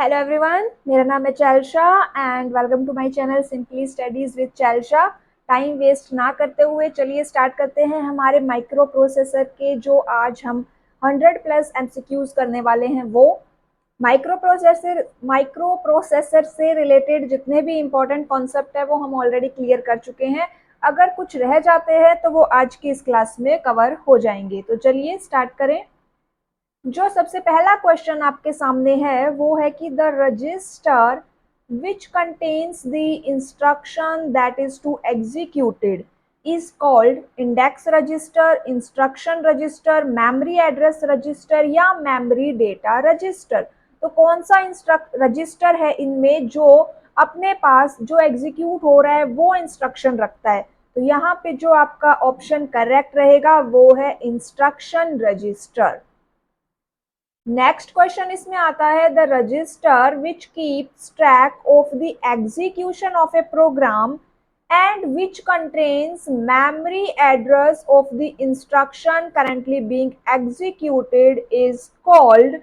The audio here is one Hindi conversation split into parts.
हेलो एवरीवन, मेरा नाम है Chailsha and welcome to my channel simply studies with Chailsha. Time waste ना करते हुए चलिए स्टार्ट करते हैं हमारे माइक्रो प्रोसेसर के जो आज हम 100 प्लस एमसीक्यूज करने वाले हैं। वो माइक्रो प्रोसेसर से रिलेटेड जितने भी इम्पोर्टेंट कॉन्सेप्ट है वो हम ऑलरेडी क्लियर कर चुके हैं। अगर कुछ रह जाते हैं तो वो आज की इस क्लास में कवर हो जाएंगे। तो चलिए स्टार्ट करें। जो सबसे पहला क्वेश्चन आपके सामने है वो है कि the register which contains the instruction that is to executed is called index register, instruction register, memory address register या मेमोरी डेटा रजिस्टर। तो कौन सा रजिस्टर है इनमें जो अपने पास जो एग्जीक्यूट हो रहा है वो इंस्ट्रक्शन रखता है? तो यहाँ पे जो आपका ऑप्शन करेक्ट रहेगा वो है इंस्ट्रक्शन रजिस्टर। नेक्स्ट क्वेश्चन इसमें आता है the register which keeps track of the execution of a program and which contains memory address of the instruction currently being executed is called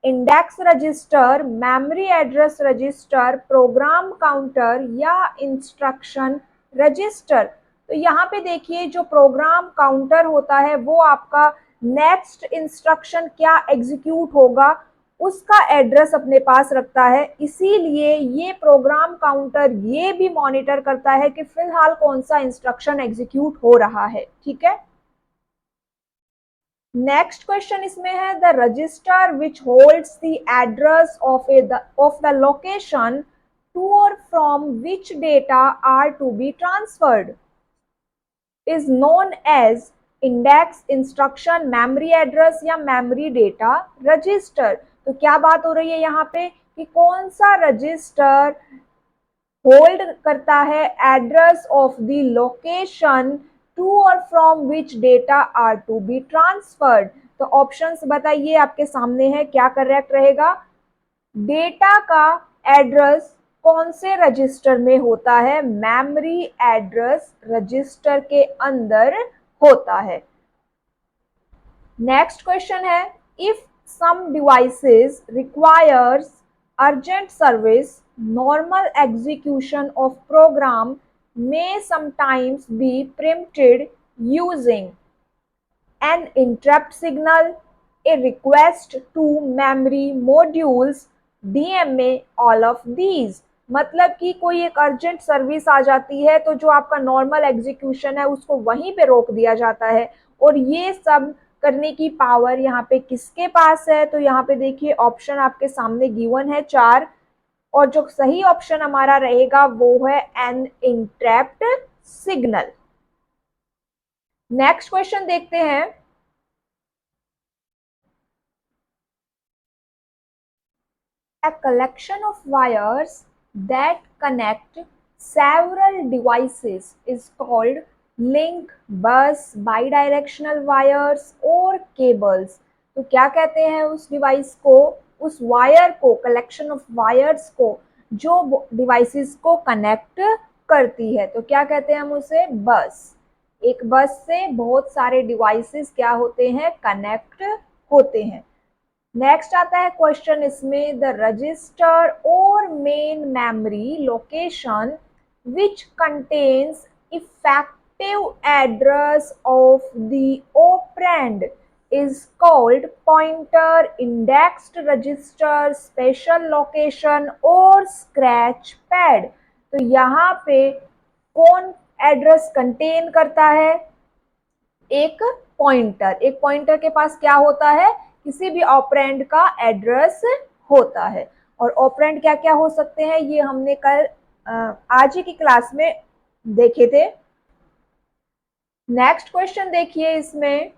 index register, memory address register, program counter या instruction register। तो यहाँ पे देखिए जो प्रोग्राम काउंटर होता है वो आपका नेक्स्ट इंस्ट्रक्शन क्या एग्जीक्यूट होगा उसका एड्रेस अपने पास रखता है, इसीलिए ये प्रोग्राम काउंटर ये भी मॉनिटर करता है कि फिलहाल कौन सा इंस्ट्रक्शन एग्जीक्यूट हो रहा है। ठीक है। नेक्स्ट क्वेश्चन इसमें है the register which holds the address of the location to और from which data are to be transferred is known as index, instruction, memory address या मेमोरी डेटा रजिस्टर। तो क्या बात हो रही है यहाँ पे कि कौन सा रजिस्टर होल्ड करता है address of the location to और from which data are to be transferred. तो ऑप्शंस बताइए आपके सामने है, क्या करेक्ट रहेगा? डेटा का एड्रेस कौन से रजिस्टर में होता है? मेमोरी एड्रेस रजिस्टर के अंदर होता है। नेक्स्ट क्वेश्चन है if some devices requires urgent service, normal execution of program may sometimes be preempted using an interrupt signal, a request to memory modules, DMA, all of these। मतलब कि कोई एक अर्जेंट सर्विस आ जाती है तो जो आपका नॉर्मल एग्जीक्यूशन है उसको वहीं पे रोक दिया जाता है, और ये सब करने की पावर यहाँ पे किसके पास है? तो यहाँ पे देखिए ऑप्शन आपके सामने गिवन है 4, और जो सही ऑप्शन हमारा रहेगा वो है an interrupt signal. Next question देखते हैं। A collection of wires that connect several devices is called link, bus, bidirectional wires और cables। तो क्या कहते हैं उस डिवाइस को, उस वायर को, कलेक्शन ऑफ वायर्स को जो डिवाइसेस को कनेक्ट करती है, तो क्या कहते हैं हम उसे? बस। एक बस से बहुत सारे डिवाइसेस क्या होते हैं? कनेक्ट होते हैं। नेक्स्ट आता है क्वेश्चन इसमें द रजिस्टर और main memory location which contains effective address of the operand is called pointer, indexed register, special location और scratch pad। तो यहाँ पे कौन एड्रेस कंटेन करता है? एक पॉइंटर। एक पॉइंटर के पास क्या होता है? किसी भी ऑपरेंड का एड्रेस होता है। और ऑपरेंड क्या क्या हो सकते हैं ये हमने कल आज ही की क्लास में देखे थे। नेक्स्ट क्वेश्चन देखिए इसमें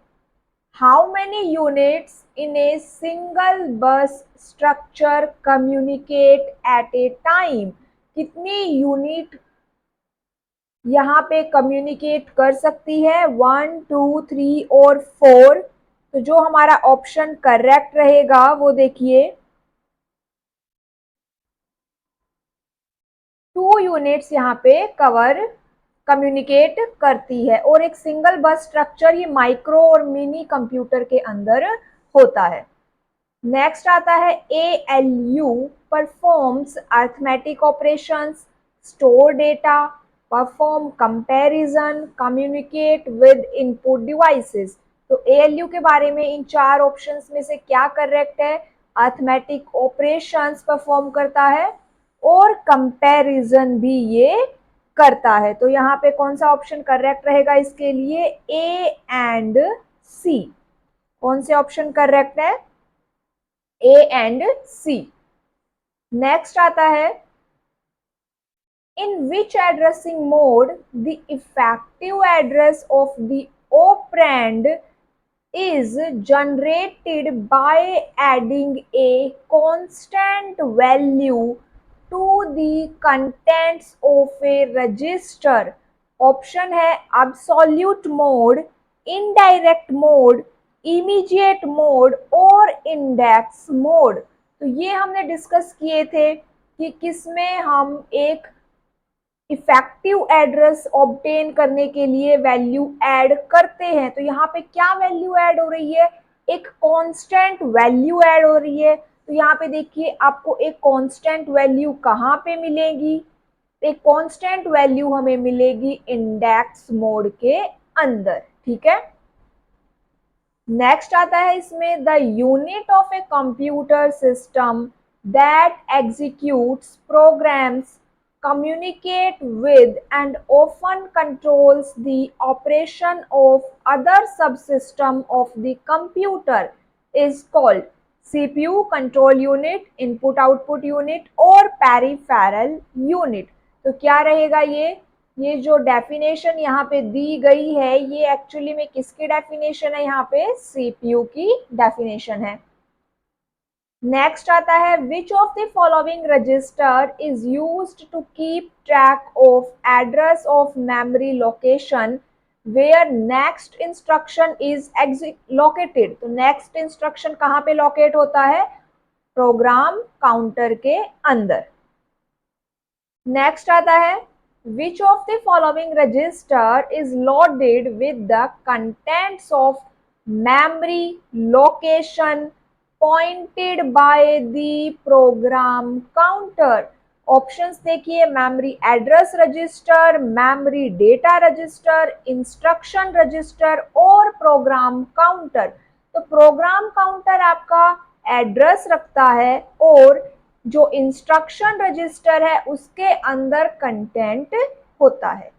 how many units in a single bus structure communicate at a time. कितनी यूनिट यहाँ पे कम्युनिकेट कर सकती है? 1, 2, 3 और 4। तो जो हमारा ऑप्शन करेक्ट रहेगा वो देखिए 2 यूनिट्स यहाँ पे कम्युनिकेट करती है, और एक सिंगल बस स्ट्रक्चर ये माइक्रो और मिनी कंप्यूटर के अंदर होता है। नेक्स्ट आता है ALU performs arithmetic operations, store data, perform comparison, communicate with input devices. तो ALU के बारे में इन चार ऑप्शंस में से क्या करेक्ट है? अर्थमेटिक ऑपरेशंस परफॉर्म करता है और कंपैरिजन भी ये करता है। तो यहाँ पे कौन सा ऑप्शन करेक्ट रहेगा इसके लिए? A and C। कौन से ऑप्शन करेक्ट है? A and C। नेक्स्ट आता है in which addressing mode the effective address of the operand is generated by adding a constant value to the contents of a register। Option है absolute mode, indirect mode, immediate mode और index mode। तो ये हमने डिस्कस किए थे कि किसमें हम एक इफेक्टिव एड्रेस ऑब्टेन करने के लिए वैल्यू ऐड करते हैं। तो यहाँ पे क्या वैल्यू ऐड हो रही है? एक कांस्टेंट वैल्यू ऐड हो रही है। तो यहाँ पे देखिए आपको एक कांस्टेंट वैल्यू कहाँ पे मिलेगी? एक कांस्टेंट वैल्यू हमें मिलेगी इंडेक्स मोड के अंदर। ठीक है। नेक्स्ट आता है इसमें the unit of a computer system that executes programs, communicate with and often controls the operation of other subsystem of the computer is called CPU, control unit, input output unit और peripheral unit। तो क्या रहेगा ये जो डेफिनेशन यहाँ पे दी गई है ये एक्चुअली में किसकी डेफिनेशन है? यहाँ पे सीपीयू की डेफिनेशन है। नेक्स्ट आता है which of the following register is used to keep track of address of memory location where next instruction is located. तो नेक्स्ट इंस्ट्रक्शन कहाँ पे लोकेट होता है? प्रोग्राम काउंटर के अंदर। नेक्स्ट आता है which of the following register is loaded with the contents of memory location pointed by the program counter। Options देखिए memory address register, memory data register, instruction register और प्रोग्राम काउंटर। तो प्रोग्राम काउंटर आपका एड्रेस रखता है और जो इंस्ट्रक्शन रजिस्टर है उसके अंदर कंटेंट होता है।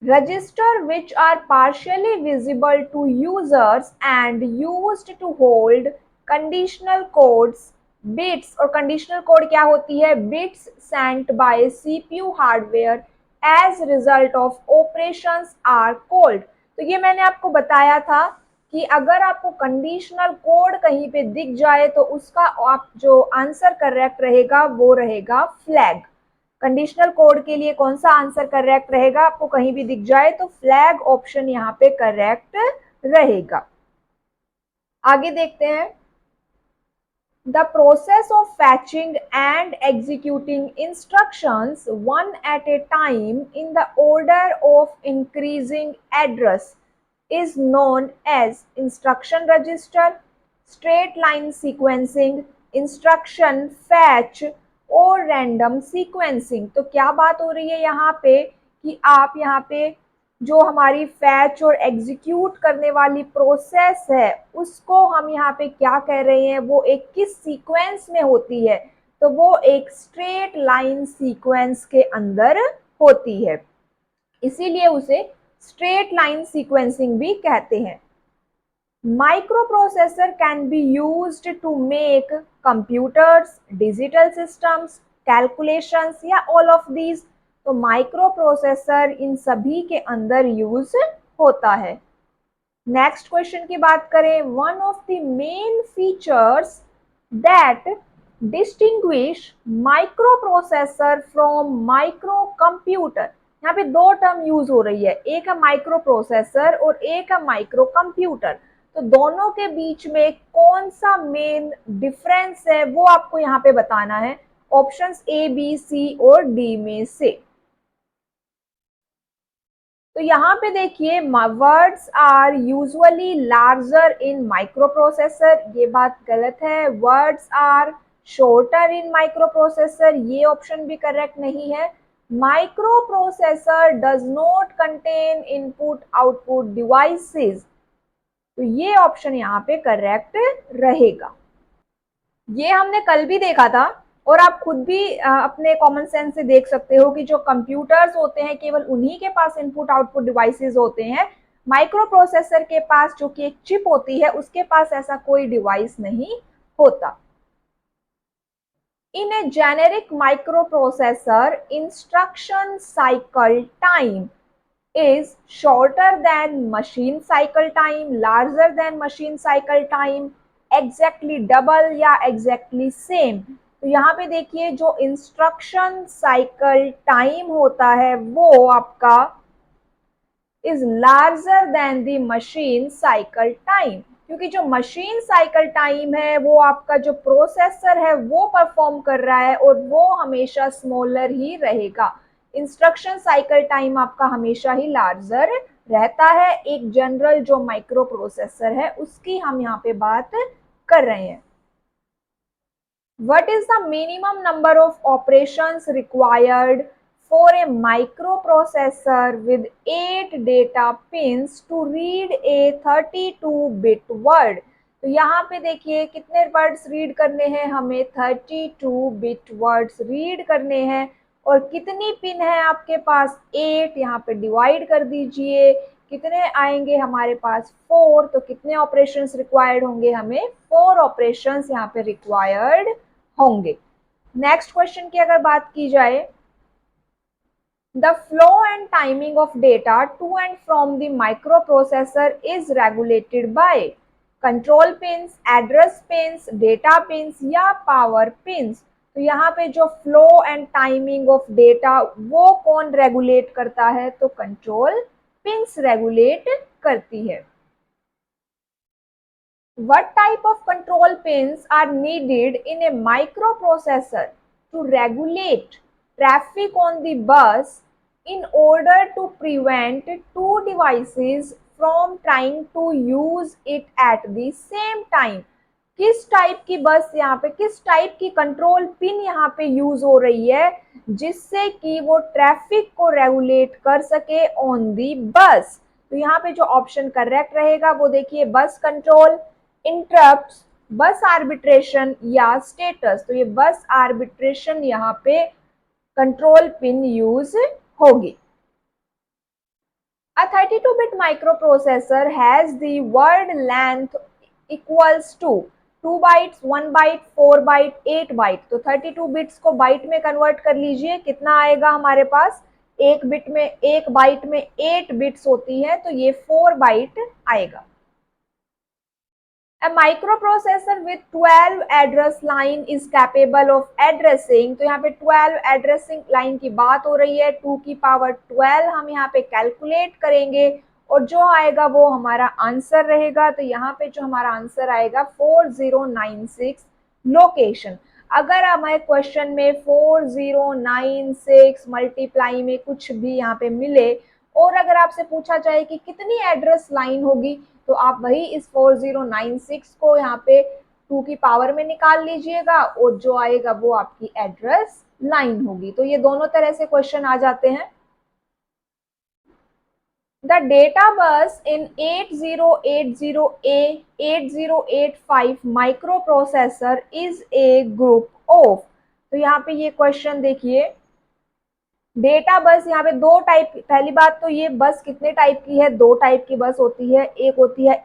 Register which are partially visible to users and used to hold conditional codes bits. और कंडीशनल कोड क्या होती है? Bits sent by CPU hardware as result of operations are called. तो ये मैंने आपको बताया था कि अगर आपको कंडीशनल कोड कहीं पे दिख जाए तो उसका आप जो आंसर करेक्ट रहेगा वो रहेगा फ्लैग। कंडीशनल कोड के लिए कौन सा आंसर करेक्ट रहेगा? आपको कहीं भी दिख जाए तो फ्लैग ऑप्शन यहाँ पे करेक्ट रहेगा। आगे देखते हैं the process of fetching and executing instructions one at a time in the order of increasing address is known as instruction register, straight line sequencing, instruction fetch और random sequencing। तो क्या बात हो रही है यहाँ पे कि आप यहाँ पे जो हमारी फैच और एग्जीक्यूट करने वाली प्रोसेस है उसको हम यहाँ पे क्या कह रहे हैं? वो एक किस सीक्वेंस में होती है? तो वो एक स्ट्रेट लाइन सीक्वेंस के अंदर होती है, इसीलिए उसे स्ट्रेट लाइन सीक्वेंसिंग भी कहते हैं। Microprocessor can be used to make computers, digital systems, calculations या ऑल ऑफ दीज। तो माइक्रो प्रोसेसर इन सभी के अंदर यूज होता है। नेक्स्ट क्वेश्चन की बात करें, one of the main features that distinguish micro processor from micro computer. यहाँ पे दो टर्म यूज हो रही है, एक है माइक्रो प्रोसेसर और एक है माइक्रो कंप्यूटर। तो दोनों के बीच में कौन सा मेन डिफरेंस है वो आपको यहाँ पे बताना है, ऑप्शंस ए बी सी और डी में से। तो यहाँ पे देखिए words are usually larger in microprocessor, ये बात गलत है। Words are shorter in microprocessor, ये ऑप्शन भी करेक्ट नहीं है। Microprocessor does not contain input output devices, तो ये ऑप्शन यहाँ पे करेक्ट रहेगा। ये हमने कल भी देखा था और आप खुद भी अपने कॉमन सेंस से देख सकते हो कि जो कंप्यूटर्स होते हैं केवल उन्हीं के पास इनपुट आउटपुट डिवाइसेस होते हैं। माइक्रो प्रोसेसर के पास जो कि एक चिप होती है उसके पास ऐसा कोई डिवाइस नहीं होता। In a generic microprocessor instruction cycle time is shorter than machine cycle time, larger than machine cycle time, exactly double या exactly same। तो यहाँ पे देखिए जो इंस्ट्रक्शन साइकिल टाइम होता है वो आपका is larger than the machine cycle time, क्योंकि जो मशीन साइकिल टाइम है वो आपका जो प्रोसेसर है वो परफॉर्म कर रहा है और वो हमेशा स्मॉलर ही रहेगा। इंस्ट्रक्शन साइकिल टाइम आपका हमेशा ही लार्जर रहता है। एक जनरल जो माइक्रो प्रोसेसर है उसकी हम यहाँ पे बात कर रहे हैं। What is the minimum number of operations required for a microprocessor with 8 data pins to read a 32-bit word? तो यहाँ पे देखिए कितने वर्ड्स रीड करने हैं हमें, 32-bit वर्ड्स रीड करने हैं। और कितनी पिन है आपके पास, 8, यहाँ पे डिवाइड कर दीजिए। कितने आएंगे हमारे पास, 4, तो कितने ऑपरेशंस रिक्वायर्ड होंगे हमें, 4 ऑपरेशंस यहाँ पे रिक्वायर्ड होंगे। नेक्स्ट क्वेश्चन की अगर बात की जाए, the flow and timing of data to and from the microprocessor is regulated by control pins, address pins, data pins या पावर पिंस। तो यहाँ पे जो flow and timing of data वो कौन रेगुलेट करता है, तो कंट्रोल पिंस रेगुलेट करती है। What type of control pins are needed in a microprocessor to regulate traffic on the bus in order to prevent two devices from trying to use it at the same time? किस टाइप की बस यहाँ पे, किस टाइप की कंट्रोल पिन यहाँ पे यूज हो रही है जिससे कि वो ट्रैफिक को रेगुलेट कर सके ऑन दी बस? तो यहाँ पे जो ऑप्शन करेक्ट रहेगा वो देखिए, बस कंट्रोल, इंटरप्ट्स, बस आर्बिट्रेशन या स्टेटस। तो ये बस आर्बिट्रेशन यहाँ पे कंट्रोल पिन यूज होगी। A 32-bit microprocessor has the word length equals to 2 bytes, 1 byte, 4 byte, 8 byte। तो 32 बिट्स को बाइट में कन्वर्ट कर लीजिए, कितना आएगा हमारे पास, एक बिट में, एक बाइट में 8 बिट्स होती है तो ये 4 बाइट आएगा। A microprocessor with 12 address line is capable of addressing, तो यहाँ पे 12 एड्रेसिंग लाइन की बात हो रही है, 2 की पावर 12 हम यहाँ पे कैलकुलेट करेंगे और जो आएगा वो हमारा आंसर रहेगा। तो यहाँ पे जो हमारा आंसर आएगा 4096 लोकेशन। अगर हमारे क्वेश्चन में 4096 मल्टीप्लाई में कुछ भी यहाँ पे मिले और अगर आपसे पूछा जाए कि कितनी एड्रेस लाइन होगी, तो आप वही इस 4096 को यहाँ पे 2 की पावर में निकाल लीजिएगा और जो आएगा वो आपकी एड्रेस लाइन होगी। तो ये दोनों तरह से क्वेश्चन आ जाते हैं। The data bus in 8080A 8085 microprocessor is a group of। तो यहाँ पे ये क्वेश्चन देखिए, डेटा बस यहाँ पे दो टाइप, पहली बात तो ये बस कितने टाइप की है, दो टाइप की बस होती है, एक होती है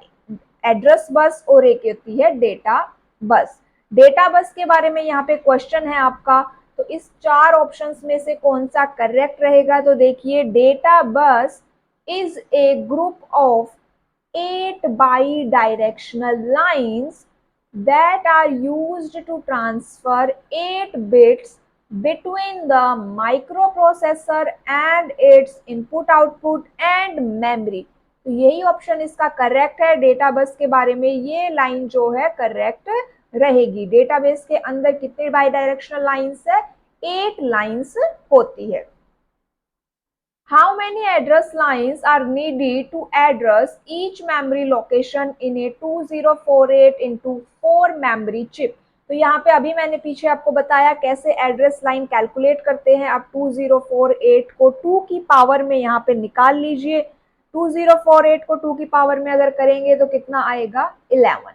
एड्रेस बस और एक होती है डेटा बस। डेटा बस के बारे में यहाँ पे क्वेश्चन है आपका, तो इस चार ऑप्शंस में से कौन सा करेक्ट रहेगा, तो देखिए data bus is a group of 8 bidirectional lines that are used to transfer 8 bits between the microprocessor and its input output and memory। तो यही ऑप्शन इसका करेक्ट है। डेटा बस के बारे में ये लाइन जो है करेक्ट रहेगी। डेटाबेस के अंदर कितने बाई डायरेक्शनल लाइन्स है, 8 लाइन्स होती है। How many address lines are needed to address each memory location in a 2048 into 4 memory chip? तो यहाँ पे अभी मैंने पीछे आपको बताया कैसे एड्रेस लाइन कैलकुलेट करते हैं। आप 2048 को 2 की पावर में यहाँ पे निकाल लीजिए। 2048 को 2 की पावर में अगर करेंगे तो कितना आएगा 11।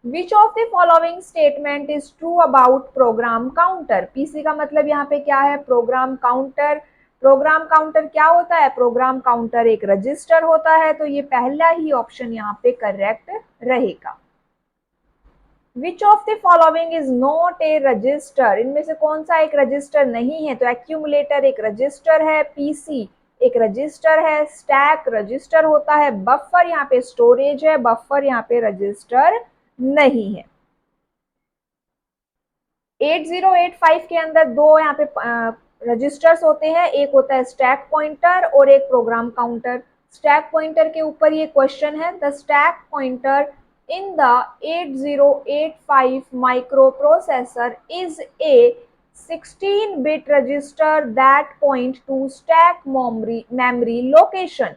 Which of the following statement is true about program counter? PC का मतलब यहाँ पे क्या है, प्रोग्राम काउंटर। प्रोग्राम काउंटर क्या होता है, प्रोग्राम काउंटर एक रजिस्टर होता है, तो ये पहला ही ऑप्शन यहाँ पे करेक्ट रहेगा। Which of the following is not a register? इनमें से कौन सा एक रजिस्टर नहीं है, तो एक्यूमुलेटर एक रजिस्टर है, पीसी एक रजिस्टर है, स्टैक रजिस्टर होता है, बफर यहाँ पे स्टोरेज है, बफर यहाँ पे रजिस्टर नहीं है। 8085 के अंदर दो यहाँ पे रजिस्टर्स होते हैं, एक होता है स्टैक पॉइंटर और एक प्रोग्राम काउंटर। स्टैक पॉइंटर के ऊपर ये क्वेश्चन है, the stack pointer in the 8085 microprocessor is a 16-bit register that point to stack memory location.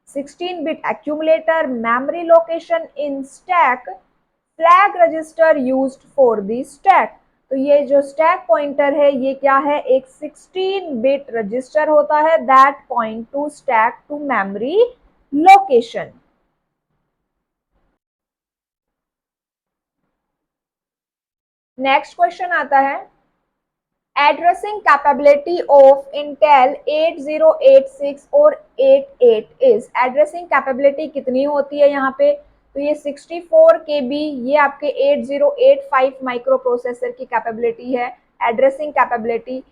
16-bit accumulator, memory location in stack, flag register used for the stack. तो ये जो स्टैक पॉइंटर है ये क्या है, एक 16-बिट रजिस्टर होता है that point to stack to memory location. Next question आता है, एड्रेसिंग कैपेबिलिटी ऑफ इंटेल 8086 और 88 इज। एड्रेसिंग कैपेबिलिटी कितनी होती है यहाँ पे, तो ये 64 KB, ये आपके 8085 माइक्रो प्रोसेसर की कैपेबिलिटी है, एड्रेसिंग कैपेबिलिटी।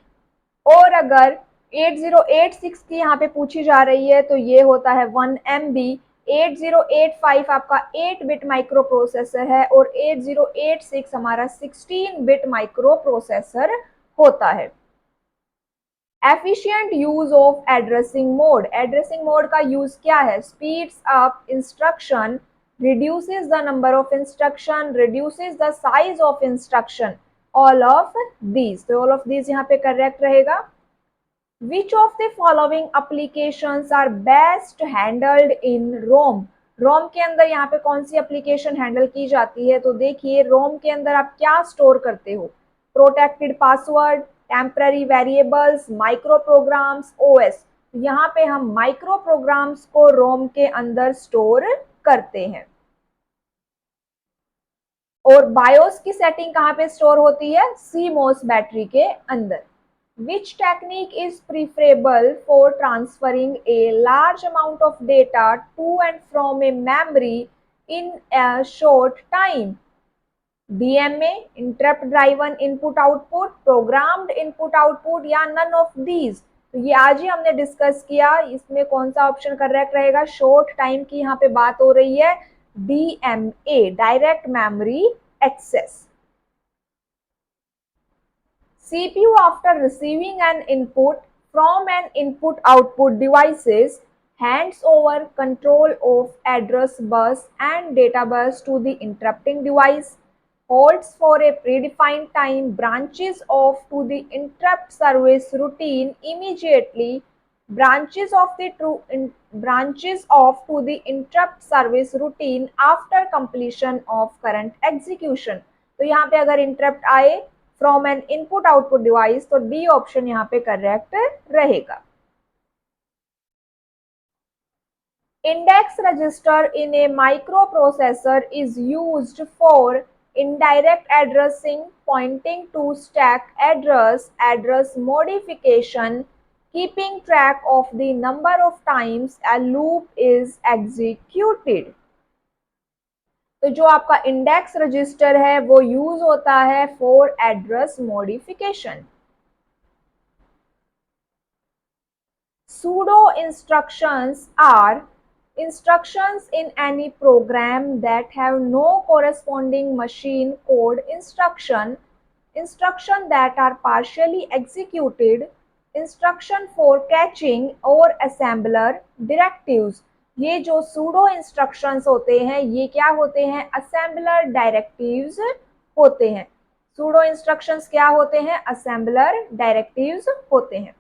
और अगर 8086 की यहाँ पे पूछी जा रही है तो ये होता है 1 MB। 8085 आपका 8-बिट माइक्रो प्रोसेसर है और 8086 हमारा 16-बिट माइक्रो प्रोसेसर होता है। Efficient use of addressing mode. Addressing mode का यूज क्या है, speeds up instruction, reduces the number of instruction, reduces the size of instruction, all of these। तो all of these यहाँ पे करेक्ट रहेगा। Which of the following applications are best handled in ROM? रोम के अंदर यहाँ पे कौन सी एप्लीकेशन हैंडल की जाती है, तो देखिए रोम के अंदर आप क्या स्टोर करते हो, protected password, temporary variables, micro programs, OS. यहाँ पे हम माइक्रो प्रोग्राम्स को रोम के अंदर स्टोर करते हैं। और बायोस की सेटिंग कहाँ पे स्टोर होती है, सीमोस बैटरी के अंदर। Which technique is preferable for transferring a large amount of data to and from a memory in a short time? DMA, interrupt driven input output, programmed input output या none of these? तो ये आज ही हमने डिस्कस किया, इसमें कौन सा ऑप्शन करेक्ट रहेगा, शॉर्ट टाइम की यहाँ पे बात हो रही है, DMA, direct memory access. CPU after receiving an input from an input-output devices hands over control of address bus and data bus to the interrupting device, holds for a predefined time, branches off to the interrupt service routine immediately, branches off to the interrupt service routine after completion of current execution। तो यहाँ पे अगर इंटरप्ट आए from N input output device तो डी ऑप्शन यहाँ पे करेक्ट रहेगा। Index register in A microprocessor is used for indirect addressing, pointing to stack address, address modification, keeping track of the number of times a loop is executed। तो जो आपका इंडेक्स रजिस्टर है वो यूज होता है for address modification. Pseudo instructions are instructions in any program that have no corresponding machine code instruction, instruction that are partially executed, instruction for catching or assembler directives। ये जो सूडो इंस्ट्रक्शंस होते हैं ये क्या होते हैं, असेंबलर डायरेक्टिव्स होते हैं। सूडो इंस्ट्रक्शंस क्या होते हैं, असेंबलर डायरेक्टिव्स होते हैं।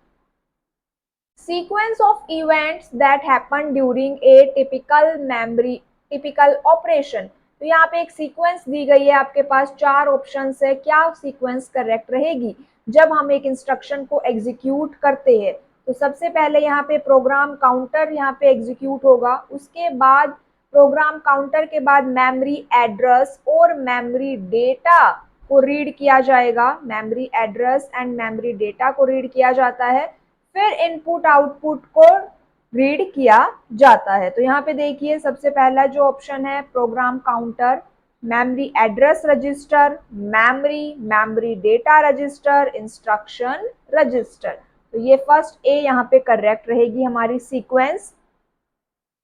sequence of events that happen during a typical operation। तो यहाँ पे एक सीक्वेंस दी गई है, आपके पास 4 ऑप्शंस है, क्या सीक्वेंस करेक्ट रहेगी जब हम एक इंस्ट्रक्शन को एग्जीक्यूट करते हैं। तो सबसे पहले यहाँ पे प्रोग्राम काउंटर यहाँ पे एग्जीक्यूट होगा, उसके बाद प्रोग्राम काउंटर के बाद मेमोरी एड्रेस और मेमोरी डेटा को रीड किया जाएगा। Memory address and memory data को रीड किया जाता है, फिर इनपुट आउटपुट को रीड किया जाता है। तो यहाँ पे देखिए सबसे पहला जो ऑप्शन है program counter, memory address register, memory data register, instruction register. तो ये फर्स्ट ए यहाँ पे करेक्ट रहेगी हमारी सीक्वेंस।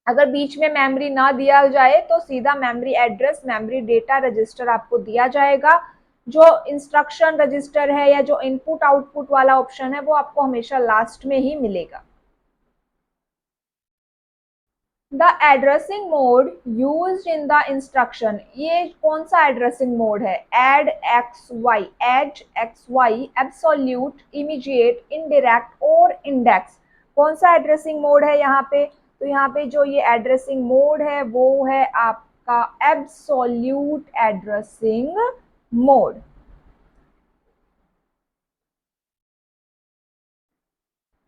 अगर बीच में मेमोरी ना दिया जाए तो सीधा memory address memory data register आपको दिया जाएगा। जो इंस्ट्रक्शन रजिस्टर है या जो इनपुट आउटपुट वाला ऑप्शन है वो आपको हमेशा लास्ट में ही मिलेगा। The addressing mode used in the instruction, ये कौन सा एड्रेसिंग मोड है? Add X Y, absolute, immediate, indirect और इंडेक्स। कौन सा एड्रेसिंग मोड है यहाँ पे? तो यहाँ पे जो ये एड्रेसिंग मोड है वो है आपका absolute addressing mode.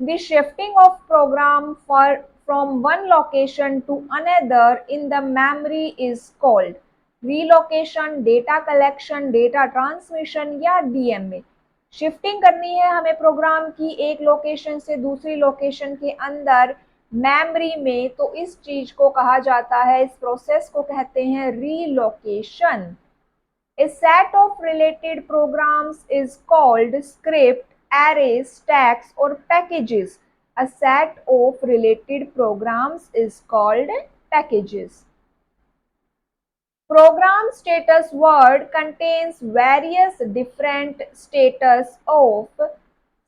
The shifting of program from one location to another in the memory is called relocation, data collection, data transmission या DMA। शिफ्टिंग करनी है हमें प्रोग्राम की एक लोकेशन से दूसरी लोकेशन के अंदर मेमोरी में, तो इस चीज को कहा जाता है, इस प्रोसेस को कहते हैं relocation. A set of related programs is called script, arrays, stacks or packages. A set of related programs is called packages. Program status word contains various different status of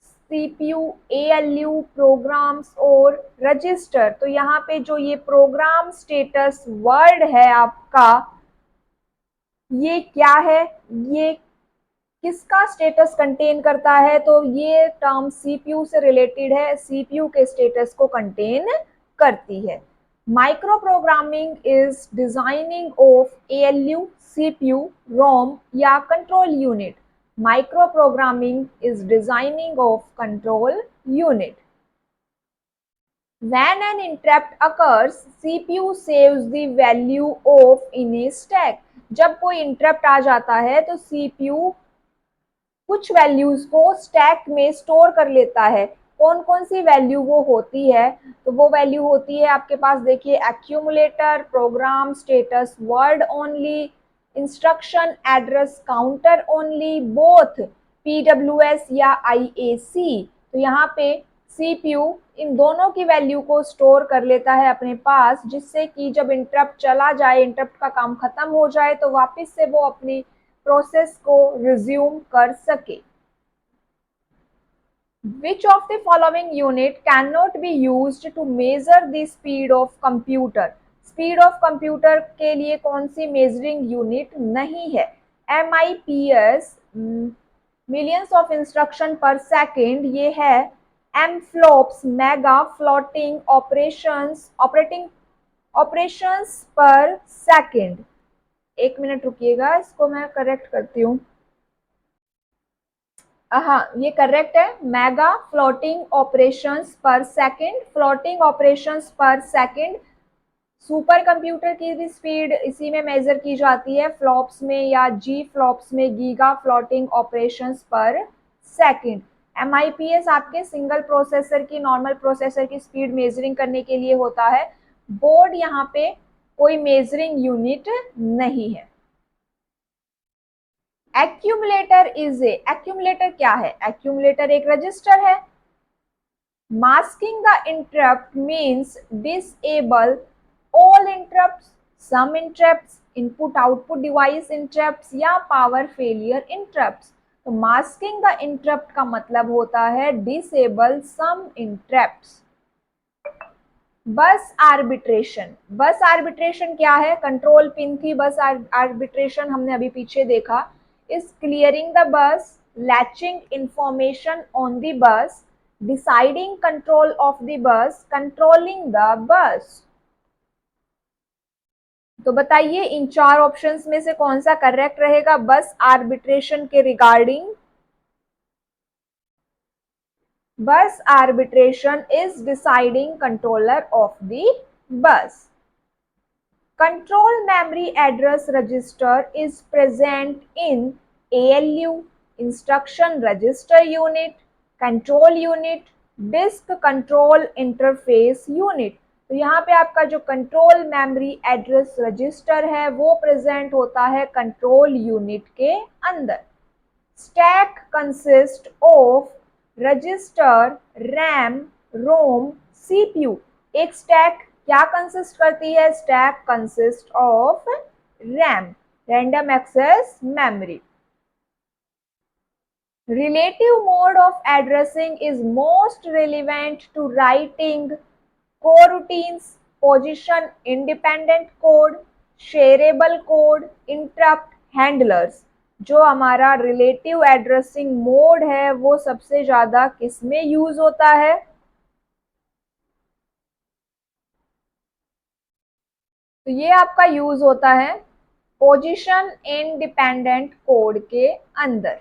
CPU, ALU, programs और रजिस्टर। तो यहाँ पे जो ये प्रोग्राम स्टेटस वर्ड है आपका, ये क्या है, ये किसका स्टेटस कंटेन करता है? तो ये टर्म सीपीयू से रिलेटेड है, सीपीयू के स्टेटस को कंटेन करती है। Micro programming is designing of ALU, CPU, ROM या control unit. Micro programming is designing of control unit. When an interrupt occurs, CPU saves the value of in a stack। जब कोई इंटरप्ट आ जाता है तो सीपीयू कुछ वैल्यूज को स्टैक में स्टोर कर लेता है। कौन कौन सी वैल्यू वो होती है? तो वो वैल्यू होती है आपके पास, देखिए, accumulator, program status word only, instruction address counter only, both PWS या आईएसी। तो यहाँ पे सीपीयू इन दोनों की वैल्यू को स्टोर कर लेता है अपने पास, जिससे कि जब इंटरप्ट चला जाए, इंटरप्ट का काम खत्म हो जाए, तो वापस से वो अपनी प्रोसेस को रिज्यूम कर सके। Which of the following unit cannot be used to measure the speed of computer? Speed of computer के लिए कौन सी मेजरिंग यूनिट नहीं है? MIPS, मिलियंस ऑफ इंस्ट्रक्शन पर सेकेंड, ये है एमफ्लॉप्स, मेगा फ्लोटिंग ऑपरेशंस पर सेकेंड। एक मिनट रुकिएगा, इसको मैं करेक्ट करती हूँ। हाँ, ये करेक्ट है, मेगा फ्लोटिंग ऑपरेशंस पर सेकेंड। फ्लोटिंग ऑपरेशंस पर सेकेंड सुपर कंप्यूटर की भी स्पीड इसी में मेजर की जाती है, फ्लॉप्स में या जी फ्लॉप्स में, गीगा फ्लोटिंग ऑपरेशंस पर सेकेंड। MIPS आपके सिंगल प्रोसेसर की, नॉर्मल प्रोसेसर की स्पीड मेजरिंग करने के लिए होता है। बोर्ड यहाँ पे कोई मेजरिंग यूनिट नहीं है। एक्यूमुलेटर एक्यूमुलेटर क्या है? एक्यूमुलेटर एक रजिस्टर है। Masking the interrupt means disable all interrupts, some interrupts, input output device interrupts या पावर फेलियर इंटरप्ट्स। तो मास्किंग द इंटरप्ट का मतलब होता है disable some interrupts. Bus arbitration, bus arbitration क्या है? कंट्रोल पिन थी बस आर्बिट्रेशन, हमने अभी पीछे देखा। Is clearing the bus, latching information on the bus, deciding control of the bus, controlling the bus. तो बताइए इन चार ऑप्शंस में से कौन सा करेक्ट रहेगा बस आर्बिट्रेशन के regarding? Bus arbitration is deciding controller of the bus. Control memory address register is present in ALU, instruction register unit, control unit, disk control interface unit. तो यहाँ पे आपका जो कंट्रोल मेमोरी एड्रेस रजिस्टर है वो प्रेजेंट होता है कंट्रोल यूनिट के अंदर। Stack consists of register, RAM, ROM, CPU. एक स्टैक क्या कंसिस्ट करती है? Stack consist of RAM, random access memory. Relative mode of addressing is most relevant to writing coroutines, position independent code, shareable code, interrupt handlers। जो हमारा रिलेटिव एड्रेसिंग मोड है वो सबसे ज्यादा किसमें यूज होता है? तो ये आपका यूज होता है पोजीशन इंडिपेंडेंट कोड के अंदर,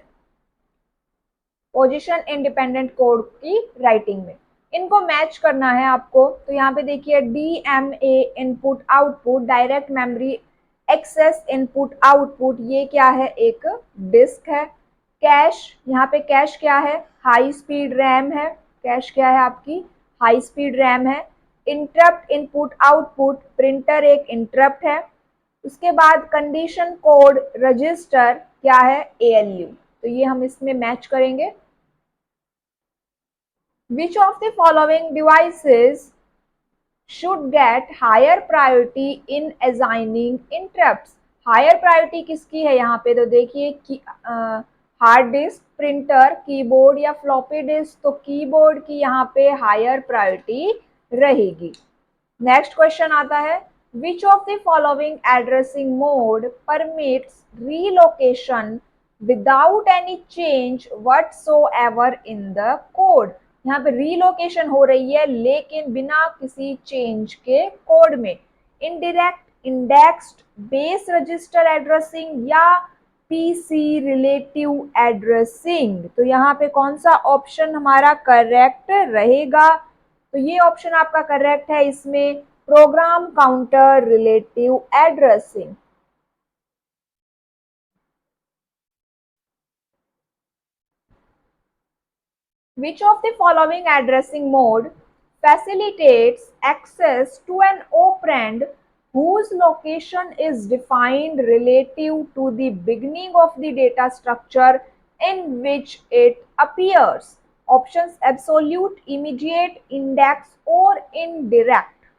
पोजीशन इंडिपेंडेंट कोड की राइटिंग में। इनको मैच करना है आपको। तो यहाँ पे देखिए DMA input output, direct memory access input output, ये क्या है? एक डिस्क है। कैश, यहाँ पे कैश क्या है? हाई स्पीड रैम है। कैश क्या है आपकी? हाई स्पीड रैम है। इंटरप्ट इनपुट आउटपुट, प्रिंटर एक इंटरप्ट है। उसके बाद कंडीशन कोड रजिस्टर क्या है? ALU। तो ये हम इसमें मैच करेंगे। Which of the following devices should get higher priority in assigning interrupts? Higher priority किसकी है यहाँ पे? तो देखिए कि हार्ड डिस्क, प्रिंटर, कीबोर्ड या फ्लॉपी डिस्क। तो कीबोर्ड की यहाँ पे हायर प्रायोरिटी रहेगी। नेक्स्ट क्वेश्चन आता है which of the following addressing mode permits relocation without any change whatsoever in the code. यहाँ पे रीलोकेशन हो रही है लेकिन बिना किसी चेंज के कोड में। Indirect indexed base register addressing या पीसी रिलेटिव एड्रेसिंग। तो यहाँ पे कौन सा ऑप्शन हमारा करेक्ट रहेगा? तो ये ऑप्शन आपका करेक्ट है इसमें, program counter relative addressing. Which of the following addressing mode facilitates access to an operand whose location is defined relative to the beginning of the data structure in which it appears? Options absolute, immediate, index or indirect।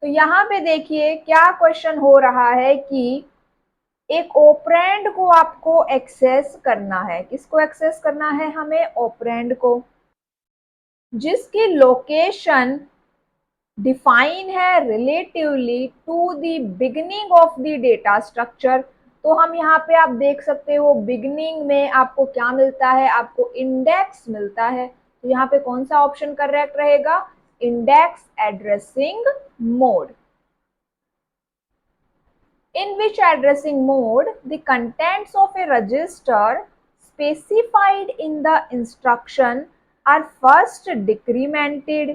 तो यहाँ पे देखिए क्या क्वेश्चन हो रहा है कि एक ऑपरेंड को आपको एक्सेस करना है। किसको एक्सेस करना है? हमें ऑपरेंड को, जिसकी लोकेशन डिफाइन है relatively to the beginning of the data structure. तो हम यहाँ पे आप देख सकते हो बिगिनिंग में आपको क्या मिलता है? आपको इंडेक्स मिलता है। तो यहाँ पे कौन सा ऑप्शन करेक्ट रहेगा? Index addressing mode. In which addressing mode the contents of a register specified in the instruction are first decremented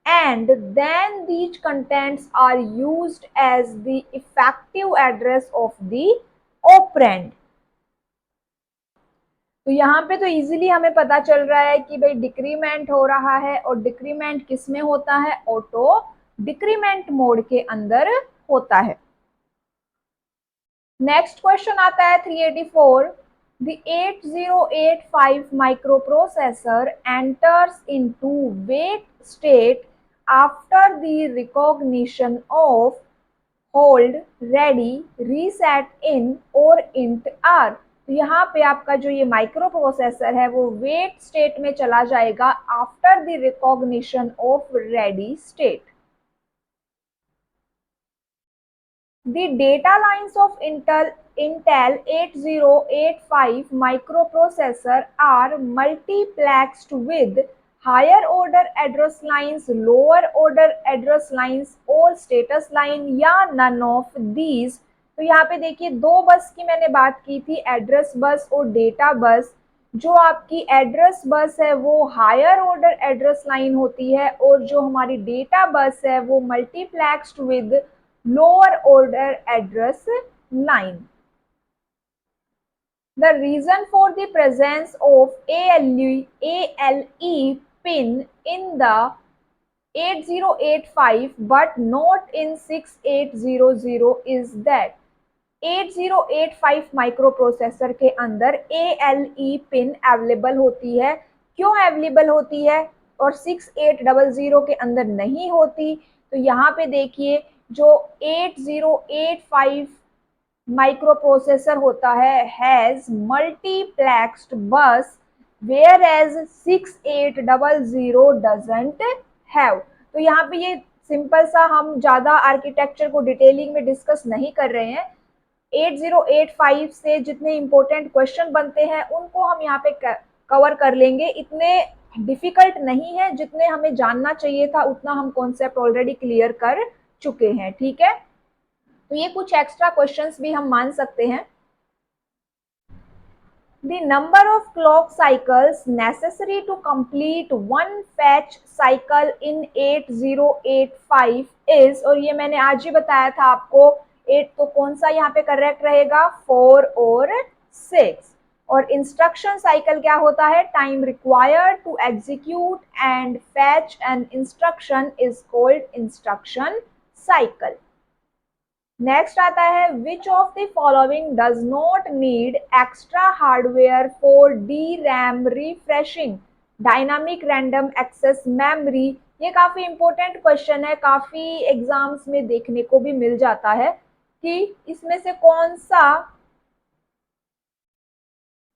and then these contents are used as the effective address of the operand। तो यहाँ पे तो इजीली हमें पता चल रहा है कि भाई डिक्रीमेंट हो रहा है, और डिक्रीमेंट किस में होता है? ऑटो डिक्रीमेंट मोड के अंदर होता है। नेक्स्ट क्वेश्चन आता है 384। The 8085 microprocessor enters into wait state after the recognition of hold, ready, reset in और int r। तो यहाँ पे आपका जो ये माइक्रो प्रोसेसर है वो वेट स्टेट में चला जाएगा after the recognition of ready state. The data lines of Intel Intel 8085 microprocessor are multiplexed with higher order address lines, lower order address lines और status line या none of these। तो यहाँ पे देखिए दो बस की मैंने बात की थी, एड्रेस बस और डेटा बस। जो आपकी एड्रेस बस है वो हायर ऑर्डर एड्रेस लाइन होती है और जो हमारी डेटा बस है वो multiplexed with lower order address line. The reason for the presence of ALE pin in the 8085 but not in 6800 is that 8085 microprocessor के अंदर ALE पिन अवेलेबल होती है। क्यों अवेलेबल होती है और 6800 के अंदर नहीं होती? तो यहाँ पे देखिए जो 8085 माइक्रोप्रोसेसर होता है हैज मल्टीप्लेक्स्ड बस वेयर एज 6800 डजंट हैव। तो यहाँ पे ये सिंपल सा, हम ज्यादा आर्किटेक्चर को डिटेलिंग में डिस्कस नहीं कर रहे हैं। 8085 से जितने इंपॉर्टेंट क्वेश्चन बनते हैं उनको हम यहाँ पे कवर कर लेंगे। इतने डिफिकल्ट नहीं है, जितने हमें जानना चाहिए था उतना हम कॉन्सेप्ट ऑलरेडी क्लियर कर चुके हैं। ठीक है, तो ये कुछ एक्स्ट्रा क्वेश्चंस भी हम मान सकते हैं। The number of clock cycles necessary to complete one fetch cycle in 8085 is, और ये मैंने आज ही बताया था आपको, 8 तो कौन सा यहाँ पे करेक्ट रहेगा, 4 और 6। और इंस्ट्रक्शन साइकिल क्या होता है, time required to execute and fetch an instruction is called instruction cycle. Next आता है which of the following does not need extra hardware for DRAM refreshing dynamic random access memory. ये काफी इंपॉर्टेंट क्वेश्चन है, काफी एग्जाम्स में देखने को भी मिल जाता है कि इसमें से कौन सा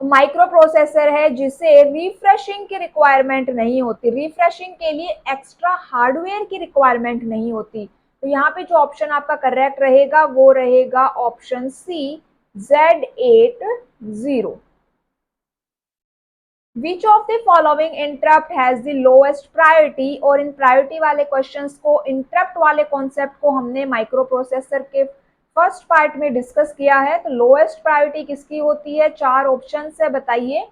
माइक्रो प्रोसेसर है जिसे रिफ्रेशिंग की रिक्वायरमेंट नहीं होती, रिफ्रेशिंग के लिए एक्स्ट्रा हार्डवेयर की रिक्वायरमेंट नहीं होती। तो यहाँ पे जो ऑप्शन आपका करेक्ट रहेगा वो रहेगा option C, Z80। Which of the following interrupt has the lowest priority? और इन प्रायोरिटी वाले क्वेश्चंस को, इंटरप्ट वाले कॉन्सेप्ट को हमने माइक्रो प्रोसेसर के फर्स्ट पार्ट में डिस्कस किया है। तो लोएस्ट प्रायोरिटी किसकी होती है? 4 ऑप्शन है, बताइए।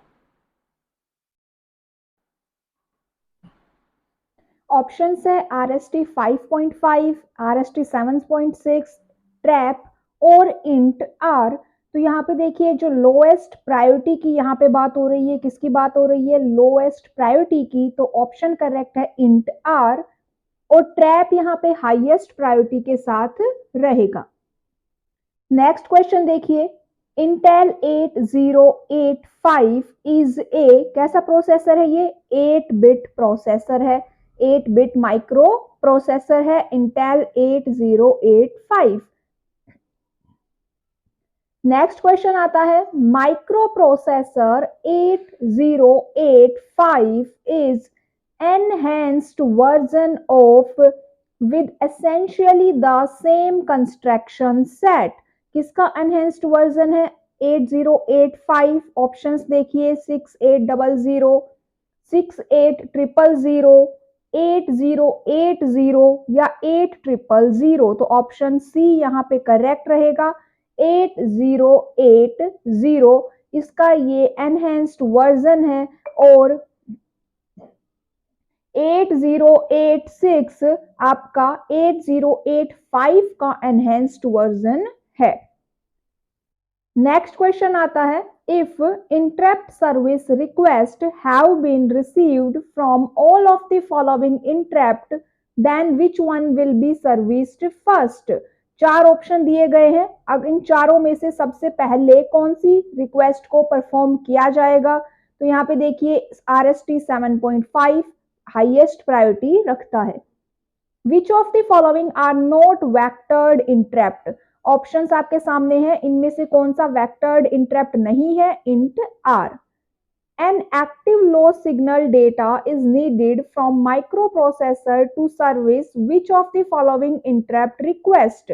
ऑप्शंस है RST 5.5, RST 7.6, ट्रैप और इंट आर। तो यहाँ पे देखिए जो लोएस्ट प्रायोरिटी की यहाँ पे बात हो रही है, किसकी बात हो रही है? लोएस्ट प्रायोरिटी की। तो ऑप्शन करेक्ट है इंट आर, और ट्रैप यहाँ पे हाईएस्ट प्रायोरिटी के साथ रहेगा। नेक्स्ट क्वेश्चन देखिए, Intel 8085 इज ए कैसा प्रोसेसर है? ये 8 बिट प्रोसेसर है, 8 बिट माइक्रो प्रोसेसर है Intel 8085। नेक्स्ट क्वेश्चन आता है, micro processor 8085 is enhanced version of with essentially the same construction set। किसका enhanced version है? 8085। ऑप्शंस देखिए, 6800, 68000, 8080 या 8000। तो ऑप्शन सी यहाँ पे करेक्ट रहेगा, 8080 इसका ये एनहेंस्ड वर्जन है। और 8086 आपका 8085 का एनहेंस्ड वर्जन है। नेक्स्ट क्वेश्चन आता है, if interrupt service request have been received from all of the following interrupt then which one will be serviced first. 4 option दिए गए हैं, अब इन चारों में से सबसे पहले कौन सी रिक्वेस्ट को परफॉर्म किया जाएगा? तो यहाँ पे देखिए RST 7.5 हाईएस्ट प्रायोरिटी रखता है। Which of the following are not vectored interrupt. Options आपके सामने हैं, इनमें से कौन सा वेक्टर्ड इंटरप्ट नहीं है? INT R. An active low signal data is needed from micro processor to service which of the following interrupt request.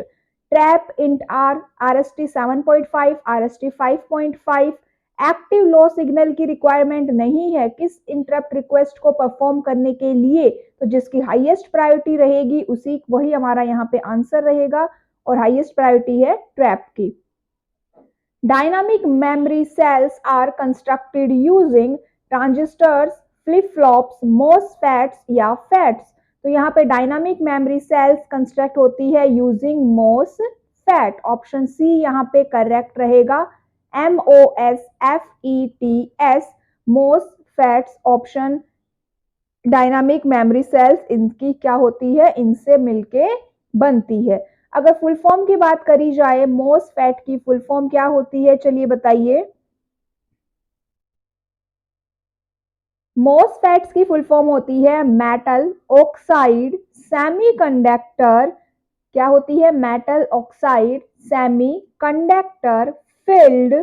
Trap INT R, RST 7.5, RST 5.5। Active low signal की रिक्वायरमेंट नहीं है किस इंटरप्ट रिक्वेस्ट को परफॉर्म करने के लिए, तो जिसकी हाईएस्ट प्रायोरिटी रहेगी उसी वही हमारा यहाँ पे आंसर रहेगा, और हाईएस्ट प्रायोरिटी है ट्रैप की। Dynamic memory cells are constructed using transistors, flip flops, MOSFETs या फेट्स। तो यहाँ पे डायनामिक मेमोरी सेल्स कंस्ट्रक्ट होती है यूजिंग मोसफेट। ऑप्शन सी यहाँ पे करेक्ट रहेगा, MOSFETs, MOSFETs. Option dynamic memory cells इनकी क्या होती है, इनसे मिलके बनती है। अगर फुल फॉर्म की बात करी जाए मोसफेट की फुल फॉर्म क्या होती है, चलिए बताइए। मोसफेट्स की फुल फॉर्म होती है मेटल ऑक्साइड सेमीकंडक्टर, क्या होती है, metal oxide semiconductor field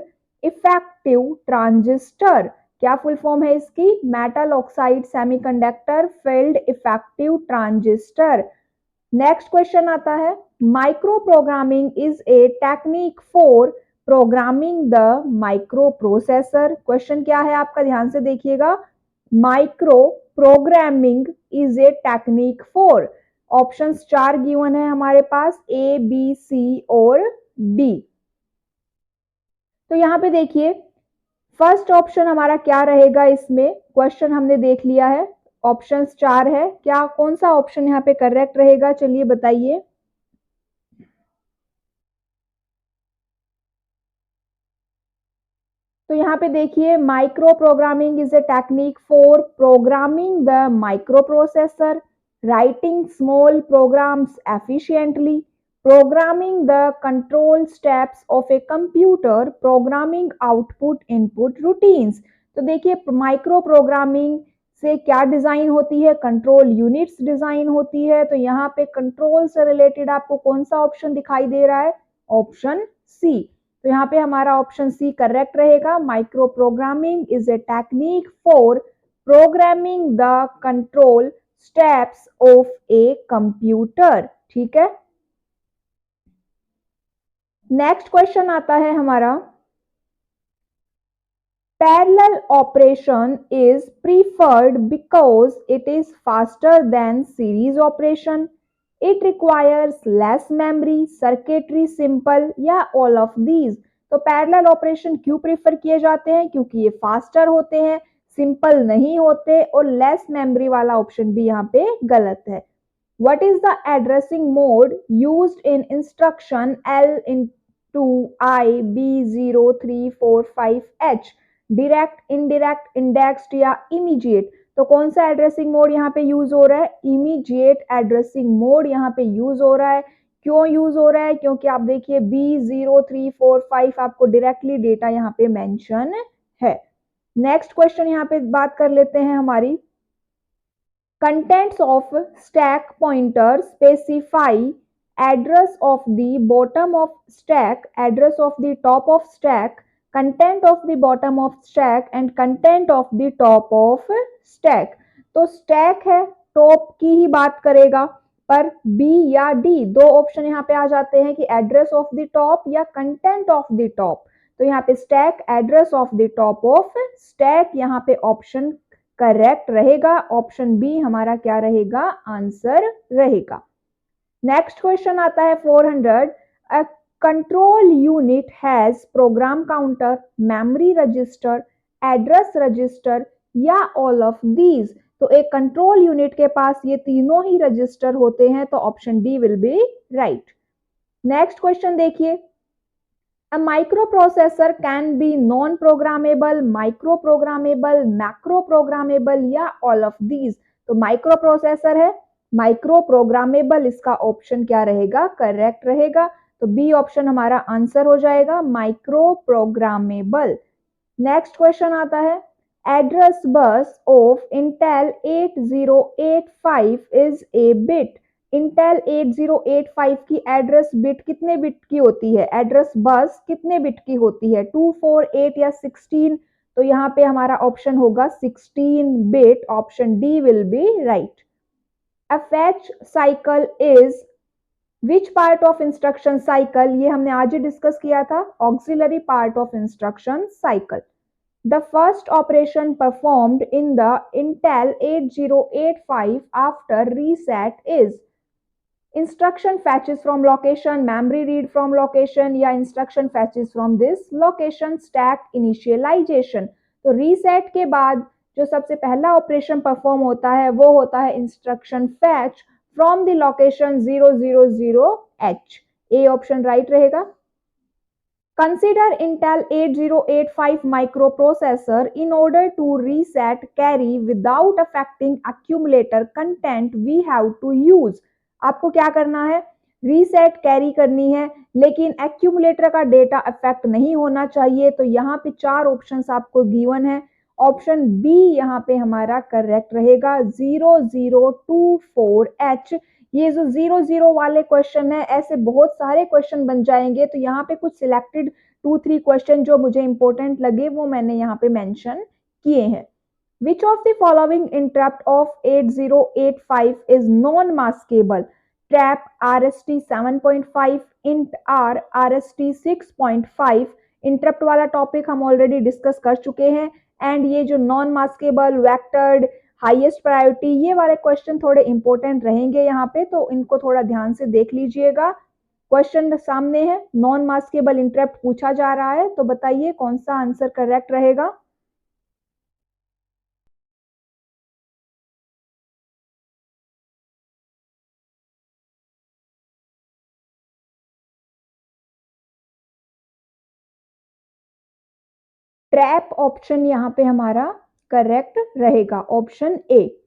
effective transistor. क्या फुल फॉर्म है इसकी, metal oxide semiconductor field effective transistor. Next question आता है, micro programming is a technique for programming the micro processor. Question क्या है आपका, ध्यान से देखिएगा। Micro programming is a technique for, options 4 given है हमारे पास, A, B, C और D। तो यहां पे देखिए फर्स्ट ऑप्शन हमारा क्या रहेगा, इसमें क्वेश्चन हमने देख लिया है, ऑप्शंस 4 है, क्या कौन सा ऑप्शन यहाँ पे करेक्ट रहेगा, चलिए बताइए। तो यहाँ पे देखिए micro programming is a technique for programming the micro processor, writing small programs efficiently, programming the control steps of a computer, programming output input routines. तो देखिए माइक्रो प्रोग्रामिंग से क्या डिजाइन होती है, कंट्रोल यूनिट्स डिजाइन होती है। तो यहाँ पे कंट्रोल से रिलेटेड आपको कौन सा ऑप्शन दिखाई दे रहा है, ऑप्शन सी। तो यहाँ पे हमारा ऑप्शन सी करेक्ट रहेगा, micro programming is a technique for programming the control steps of a computer. ठीक है, नेक्स्ट क्वेश्चन आता है हमारा, parallel operation is preferred because it is faster than series operation, it requires less memory, circuitry simple या ऑल ऑफ दीज। तो पैरेलल ऑपरेशन क्यों प्रेफर किए जाते हैं, क्योंकि ये फास्टर होते हैं, सिंपल नहीं होते, और लेस मेमोरी वाला ऑप्शन भी यहाँ पे गलत है। What is the addressing mode used in instruction L/I B0345H, direct, indirect, indexed या इमीडिएट। तो कौन सा एड्रेसिंग मोड यहाँ पे यूज हो रहा है, इमीडिएट एड्रेसिंग मोड यहाँ पे यूज हो रहा है। क्यों यूज हो रहा है, क्योंकि आप देखिए B0345 आपको डायरेक्टली डेटा यहाँ पे मेंशन है। नेक्स्ट क्वेश्चन यहाँ पे बात कर लेते हैं हमारी, contents of stack pointer specify address of the bottom of stack, address of the top of stack, content of the bottom of stack and content of the top of stack. तो स्टैक है, टॉप की ही बात करेगा, पर बी या डी दो ऑप्शन यहाँ पे आ जाते हैं कि एड्रेस ऑफ द टॉप या कंटेंट ऑफ द टॉप। तो यहाँ पे stack, address of the top of stack, यहाँ पे ऑप्शन करेक्ट रहेगा, ऑप्शन बी हमारा क्या रहेगा, आंसर रहेगा। नेक्स्ट क्वेश्चन आता है 400, a control unit has program counter, memory register, address register या ऑल ऑफ दीज। तो एक कंट्रोल यूनिट के पास ये तीनों ही रजिस्टर होते हैं, तो option D will be right. Next question देखिए, a micro processor can be non programmable, micro programmable, macro programmable या ऑल ऑफ दीज। तो माइक्रो प्रोसेसर है, माइक्रो प्रोग्रामेबल, इसका ऑप्शन क्या रहेगा, करेक्ट रहेगा। तो बी ऑप्शन हमारा आंसर हो जाएगा, माइक्रो प्रोग्रामेबल। नेक्स्ट क्वेश्चन आता है, address bus of Intel 8085 is a bit. Intel 8085 की एड्रेस बिट कितने बिट की होती है, एड्रेस बस कितने बिट की होती है, 2, 4, 8 या 16। तो यहाँ पे हमारा ऑप्शन होगा 16 bit, option D will be right. A fetch cycle is which part of instruction cycle, ये हमने आज ही डिस्कस किया था, auxiliary part of instruction cycle. The first operation performed in the Intel 8085 after reset is instruction fetches from location, memory read from location या instruction fetches from this location, stack initialization. तो reset के बाद जो सबसे पहला ऑपरेशन परफॉर्म होता है वो होता है instruction fetch from the location 000H. A option right रहेगा. Consider Intel 8085 microprocessor. In order to reset carry without affecting accumulator content, we have to use. आपको क्या करना है, रीसेट कैरी करनी है लेकिन एक्यूमुलेटर का डेटा अफेक्ट नहीं होना चाहिए. तो यहाँ पे 4 ऑप्शंस आपको गिवन है. ऑप्शन बी यहाँ पे हमारा करेक्ट रहेगा, 0024H. ये जो 00 वाले क्वेश्चन है, ऐसे बहुत सारे क्वेश्चन बन जाएंगे. तो यहाँ पे कुछ सिलेक्टेड 2-3 क्वेश्चन जो मुझे इंपॉर्टेंट लगे वो मैंने यहाँ पे मेंशन किए हैं. Which of the following interrupt of 8085 is non-maskable? Trap RST 7.5, int R RST 6.5. Interrupt वाला टॉपिक हम ऑलरेडी डिस्कस कर चुके हैं. एंड ये जो non maskable, vectored, highest priority, ये वाले क्वेश्चन थोड़े इंपॉर्टेंट रहेंगे यहाँ पे, तो इनको थोड़ा ध्यान से देख लीजिएगा. क्वेश्चन सामने है, नॉन मास्केबल इंटरप्ट पूछा जा रहा है, तो बताइए कौन सा आंसर करेक्ट रहेगा. ट्रैप ऑप्शन यहाँ पे हमारा करेक्ट रहेगा, ऑप्शन ए.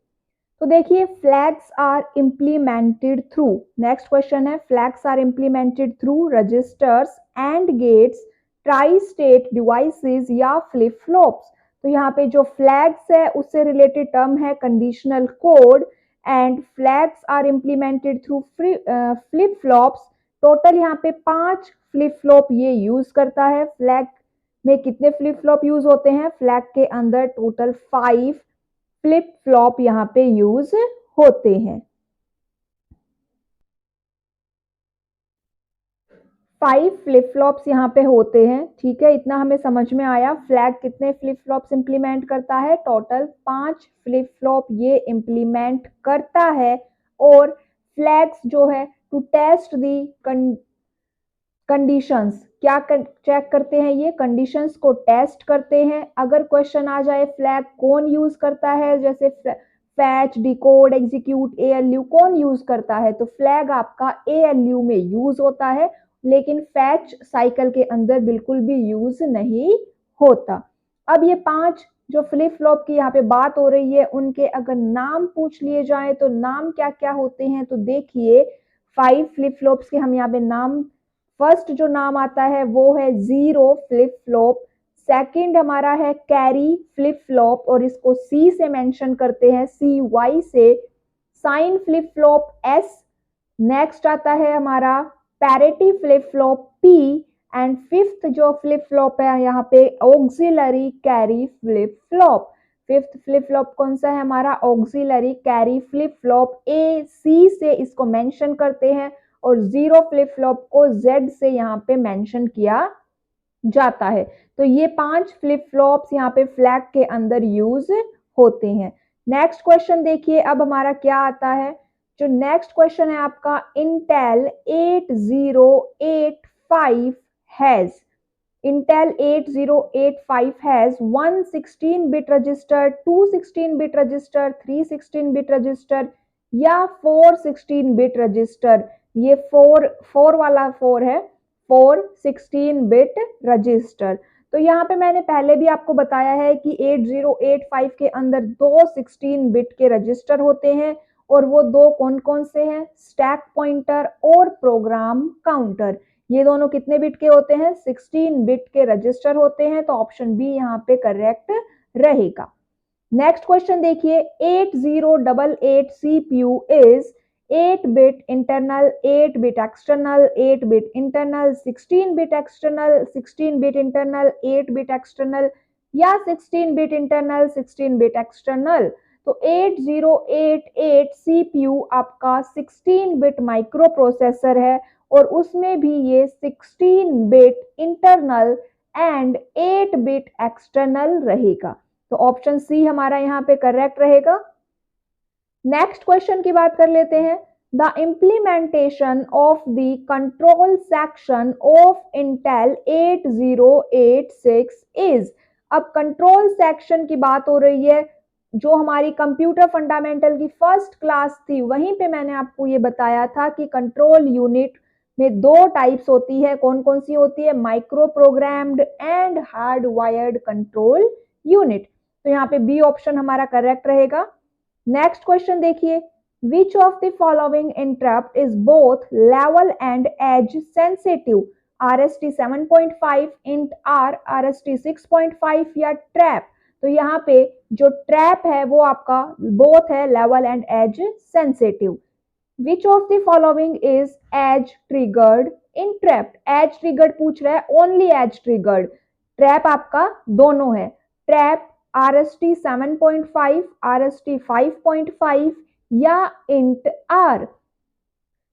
तो देखिए, flags are implemented through, next question है, flags are implemented through registers and gates, tri state devices या फ्लिप फ्लॉप्स. तो यहाँ पे जो फ्लैग्स है उससे रिलेटेड टर्म है conditional code. And flags are implemented through flip flops. Total यहाँ पे 5 फ्लिप फ्लॉप ये यूज करता है. फ्लैग में कितने फ्लिप फ्लॉप यूज होते हैं, फ्लैग के अंदर टोटल 5 फ्लिप फ्लॉप यहाँ पे यूज होते हैं. 5 फ्लिप फ्लॉप्स यहाँ पे होते हैं. ठीक है, इतना हमें समझ में आया. फ्लैग कितने फ्लिप फ्लॉप्स इंप्लीमेंट करता है, टोटल 5 फ्लिप फ्लॉप ये इंप्लीमेंट करता है. और फ्लैग्स जो है टू टेस्ट दी कंडीशंस, क्या चेक करते हैं, ये कंडीशंस को टेस्ट करते हैं. अगर क्वेश्चन आ जाए फ्लैग कौन यूज करता है, जैसे फैच, डिकोड, एग्जीक्यूट, एएलयू कौन यूज करता है, तो फ्लैग आपका एएलयू में यूज होता है, लेकिन फैच साइकिल के अंदर बिल्कुल भी यूज नहीं होता. अब ये 5 जो फ्लिप फ्लॉप की यहाँ पे बात हो रही है, उनके अगर नाम पूछ लिए जाए तो नाम क्या क्या होते हैं, तो देखिए 5 फ्लिप फ्लॉप्स के हम यहाँ पे नाम, फर्स्ट जो नाम आता है वो है जीरो फ्लिप फ्लॉप. सेकंड हमारा है कैरी फ्लिप फ्लॉप, और इसको सी से मेंशन करते हैं, CY से. Sign flip flop S. Next आता है हमारा parity flip flop P. And fifth जो फ्लिप फ्लॉप है यहाँ पे auxiliary carry flip flop. Fifth flip flop कौन सा है हमारा, auxiliary carry flip flop. AC से इसको मेंशन करते हैं, और जीरो फ्लिप फ्लॉप को Z से यहाँ पे मेंशन किया जाता है. तो ये 5 फ्लिप फ्लॉप्स यहाँ पे फ्लैग के अंदर यूज होते हैं. नेक्स्ट क्वेश्चन देखिए अब हमारा क्या आता है. जो नेक्स्ट क्वेश्चन है आपका, Intel 8085 has, Intel 8085 has 1 16-bit register, 2 16-bit register, 3 16-bit register या 4 16-bit register. ये 4 वाला 4 है, 4 16-bit register. तो यहाँ पे मैंने पहले भी आपको बताया है कि 8085 के अंदर 2 16-bit के रजिस्टर होते हैं, और वो 2 कौन कौन से हैं, स्टैक पॉइंटर और प्रोग्राम काउंटर. ये दोनों कितने बिट के होते हैं, 16 बिट के रजिस्टर होते हैं. तो ऑप्शन बी यहाँ पे करेक्ट रहेगा. नेक्स्ट क्वेश्चन देखिए, 8088 CPU is 8 bit internal, 8 bit external, 8 bit internal, 16 bit external, 16 bit internal, 8 bit external या 16 बिट इंटरनल, 16 बिट एक्सटर्नल. तो 8088 CPU आपका 16 बिट माइक्रो प्रोसेसर है और उसमें भी ये 16 bit internal and 8 bit external रहेगा। तो ऑप्शन सी हमारा यहाँ पे करेक्ट रहेगा। नेक्स्ट क्वेश्चन की बात कर लेते हैं। The implementation of the control section of Intel 8086 is. अब कंट्रोल सेक्शन की बात हो रही है, जो हमारी कंप्यूटर फंडामेंटल की फर्स्ट क्लास थी वहीं पे मैंने आपको ये बताया था कि कंट्रोल यूनिट में दो टाइप्स होती है। कौन कौन सी होती है? Micro programmed and hard wired control unit. तो यहाँ पे बी ऑप्शन हमारा करेक्ट रहेगा। नेक्स्ट क्वेश्चन देखिए, which of the following interrupt is both level and edge sensitive? RST 7.5, INT R, RST 6.5 या ट्रैप? तो यहाँ पे जो ट्रैप है वो आपका बोथ है level and edge sensitive. Which of the following is edge triggered in trap? Edge triggered पूछ रहा है, ओनली एज ट्रिगर्ड। ट्रैप आपका दोनों है। ट्रैप RST 7.5, RST 5.5 या इंट आर।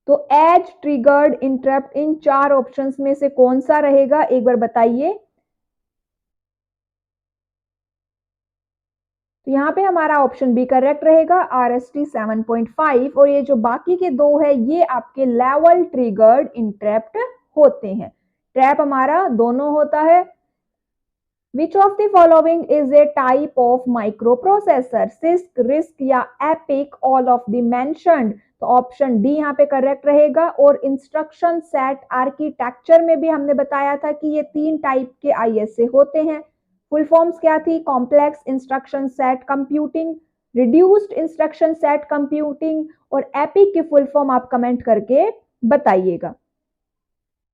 तो एज ट्रिगर्ड इंटरप्ट इन चार ऑप्शंस में से कौन सा रहेगा, एक बार बताइए। तो यहाँ पे हमारा ऑप्शन बी करेक्ट रहेगा, RST 7.5। और ये जो बाकी के दो है ये आपके लेवल ट्रिगर्ड इंटरप्ट होते हैं। ट्रैप हमारा दोनों होता है। Which of the following is a type of microprocessor? CISC, RISC या EPIC, all of the mentioned? तो ऑप्शन डी यहाँ पे करेक्ट रहेगा। और इंस्ट्रक्शन सेट आर्किटेक्चर में भी हमने बताया था कि ये तीन टाइप के ISA होते हैं। फुल फॉर्म्स क्या थी? Complex instruction set computing, reduced instruction set computing और EPIC की फुल फॉर्म आप कमेंट करके बताइएगा।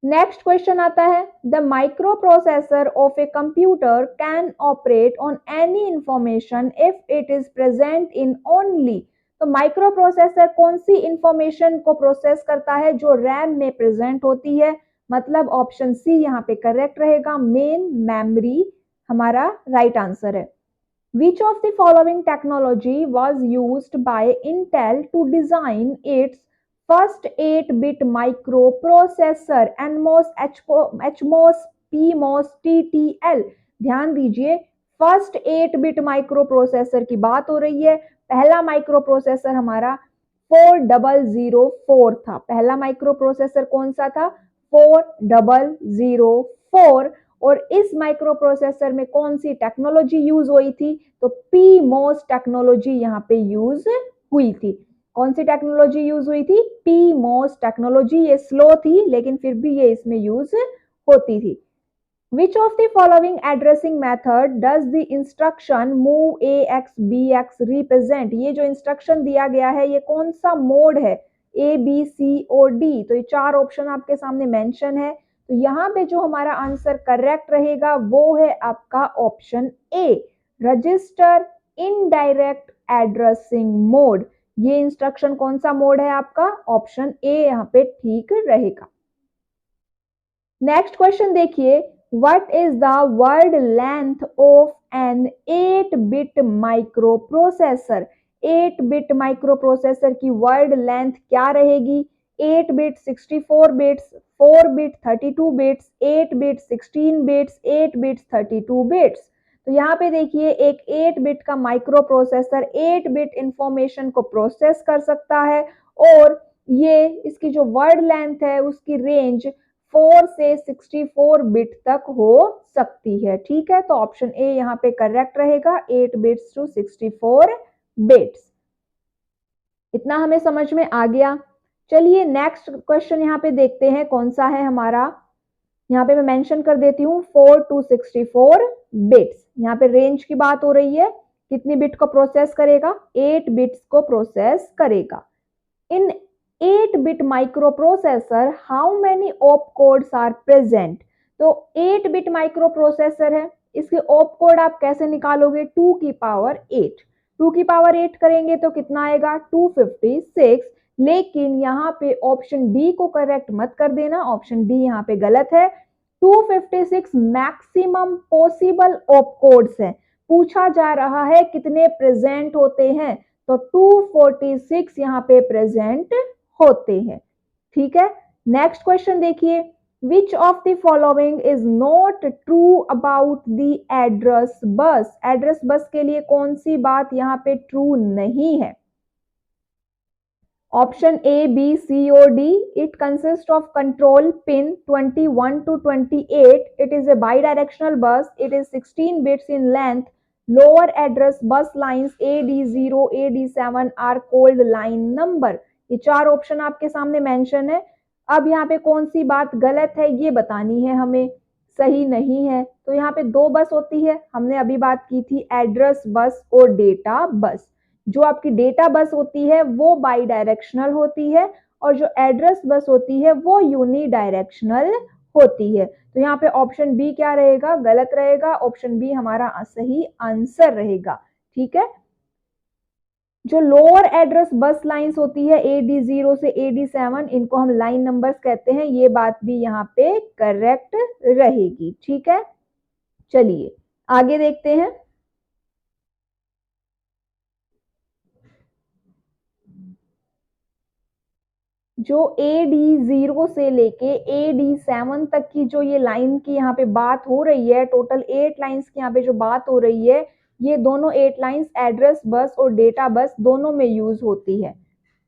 नेक्स्ट क्वेश्चन आता है, the micro processor of a computer can operate on any information if it is present in only. तो माइक्रो प्रोसेसर कौन सी इंफॉर्मेशन को प्रोसेस करता है? जो रैम में प्रेजेंट होती है। मतलब ऑप्शन सी यहाँ पे करेक्ट रहेगा, मेन मेमोरी हमारा राइट आंसर है। Which of the following technology was used by Intel to design its first 8-bit microprocessor NMOS, HMOS, PMOS, TTL? ध्यान दीजिए, फर्स्ट 8-bit माइक्रोप्रोसेसर की बात हो रही है। पहला माइक्रोप्रोसेसर हमारा 4004 था। पहला माइक्रोप्रोसेसर कौन सा था? 4004। और इस माइक्रोप्रोसेसर में कौन सी टेक्नोलॉजी यूज हुई थी? तो PMOS टेक्नोलॉजी यहाँ पे यूज हुई थी। कौन सी टेक्नोलॉजी यूज हुई थी? PMOS technology. ये स्लो थी लेकिन फिर भी ये इसमें यूज होती थी। Which of the following addressing method does the instruction move AX BX represent? ये जो इंस्ट्रक्शन दिया गया है ये कौन सा मोड है? A, B, C और D। तो ये चार ऑप्शन आपके सामने मेंशन है। तो यहाँ पे जो हमारा आंसर करेक्ट रहेगा वो है आपका option A, register indirect addressing mode. ये इंस्ट्रक्शन कौन सा मोड है आपका? ऑप्शन ए यहाँ पे ठीक रहेगा। नेक्स्ट क्वेश्चन देखिए, what is the word length of an 8-bit microprocessor? 8-bit microprocessor की वर्ड लेंथ क्या रहेगी? 8-bit 64 bits, 4-bit 32 bits, 8-bit 16 bits, 8-bit 32 bits. तो यहाँ पे देखिए, एक 8-bit का माइक्रोप्रोसेसर 8-bit इंफॉर्मेशन को प्रोसेस कर सकता है और ये इसकी जो वर्ड लेंथ है उसकी रेंज 4 से 64 बिट तक हो सकती है। ठीक है, तो ऑप्शन ए यहाँ पे करेक्ट रहेगा, 8 बिट्स टू 64 बिट्स। इतना हमें समझ में आ गया। चलिए नेक्स्ट क्वेश्चन यहाँ पे देखते हैं कौन सा है हमारा। यहाँ पे मैं मेंशन कर देती हूँ 4 to 64 बिट्स। यहाँ पे रेंज की बात हो रही है, कितनी बिट को प्रोसेस करेगा? 8 बिट्स को प्रोसेस करेगा। In 8-bit microprocessor how many op codes are present? तो 8-bit माइक्रोप्रोसेसर है, इसके ऑप कोड आप कैसे निकालोगे? 2 की पावर 8। 2 की पावर 8 करेंगे तो कितना आएगा? 256। लेकिन यहाँ पे ऑप्शन डी को करेक्ट मत कर देना, ऑप्शन डी यहाँ पे गलत है। 256 मैक्सिमम पॉसिबल ऑप कोड्स है। पूछा जा रहा है कितने प्रेजेंट होते हैं, तो 246 यहाँ पे प्रेजेंट होते हैं। ठीक है, नेक्स्ट क्वेश्चन देखिए, which of the following is not true about the address बस। एड्रेस बस के लिए कौन सी बात यहाँ पे ट्रू नहीं है? Option A, B, C or D. It consists of control pin 21 to 28. It is a bidirectional bus. It is 16 bits in length. Lower address bus lines AD0, AD7 are called line number. ये चार ऑप्शन आपके सामने मेंशन है। अब यहाँ पे कौन सी बात गलत है ये बतानी है हमें, सही नहीं है। तो यहाँ पे दो बस होती है, हमने अभी बात की थी एड्रेस बस और डेटा बस। जो आपकी डेटा बस होती है वो बाई डायरेक्शनल होती है और जो एड्रेस बस होती है वो यूनी डायरेक्शनल होती है। तो यहाँ पे ऑप्शन बी क्या रहेगा? गलत रहेगा। ऑप्शन बी हमारा सही आंसर रहेगा। ठीक है, जो लोअर एड्रेस बस लाइंस होती है AD0 से AD7, इनको हम लाइन नंबर्स कहते हैं। ये बात भी यहाँ पे करेक्ट रहेगी। ठीक है, चलिए आगे देखते हैं। जो AD0 से लेके AD7 तक की जो ये लाइन की यहाँ पे बात हो रही है, टोटल 8 लाइंस की यहाँ पे जो बात हो रही है, ये दोनों 8 लाइंस एड्रेस बस और डेटा बस दोनों में यूज होती है।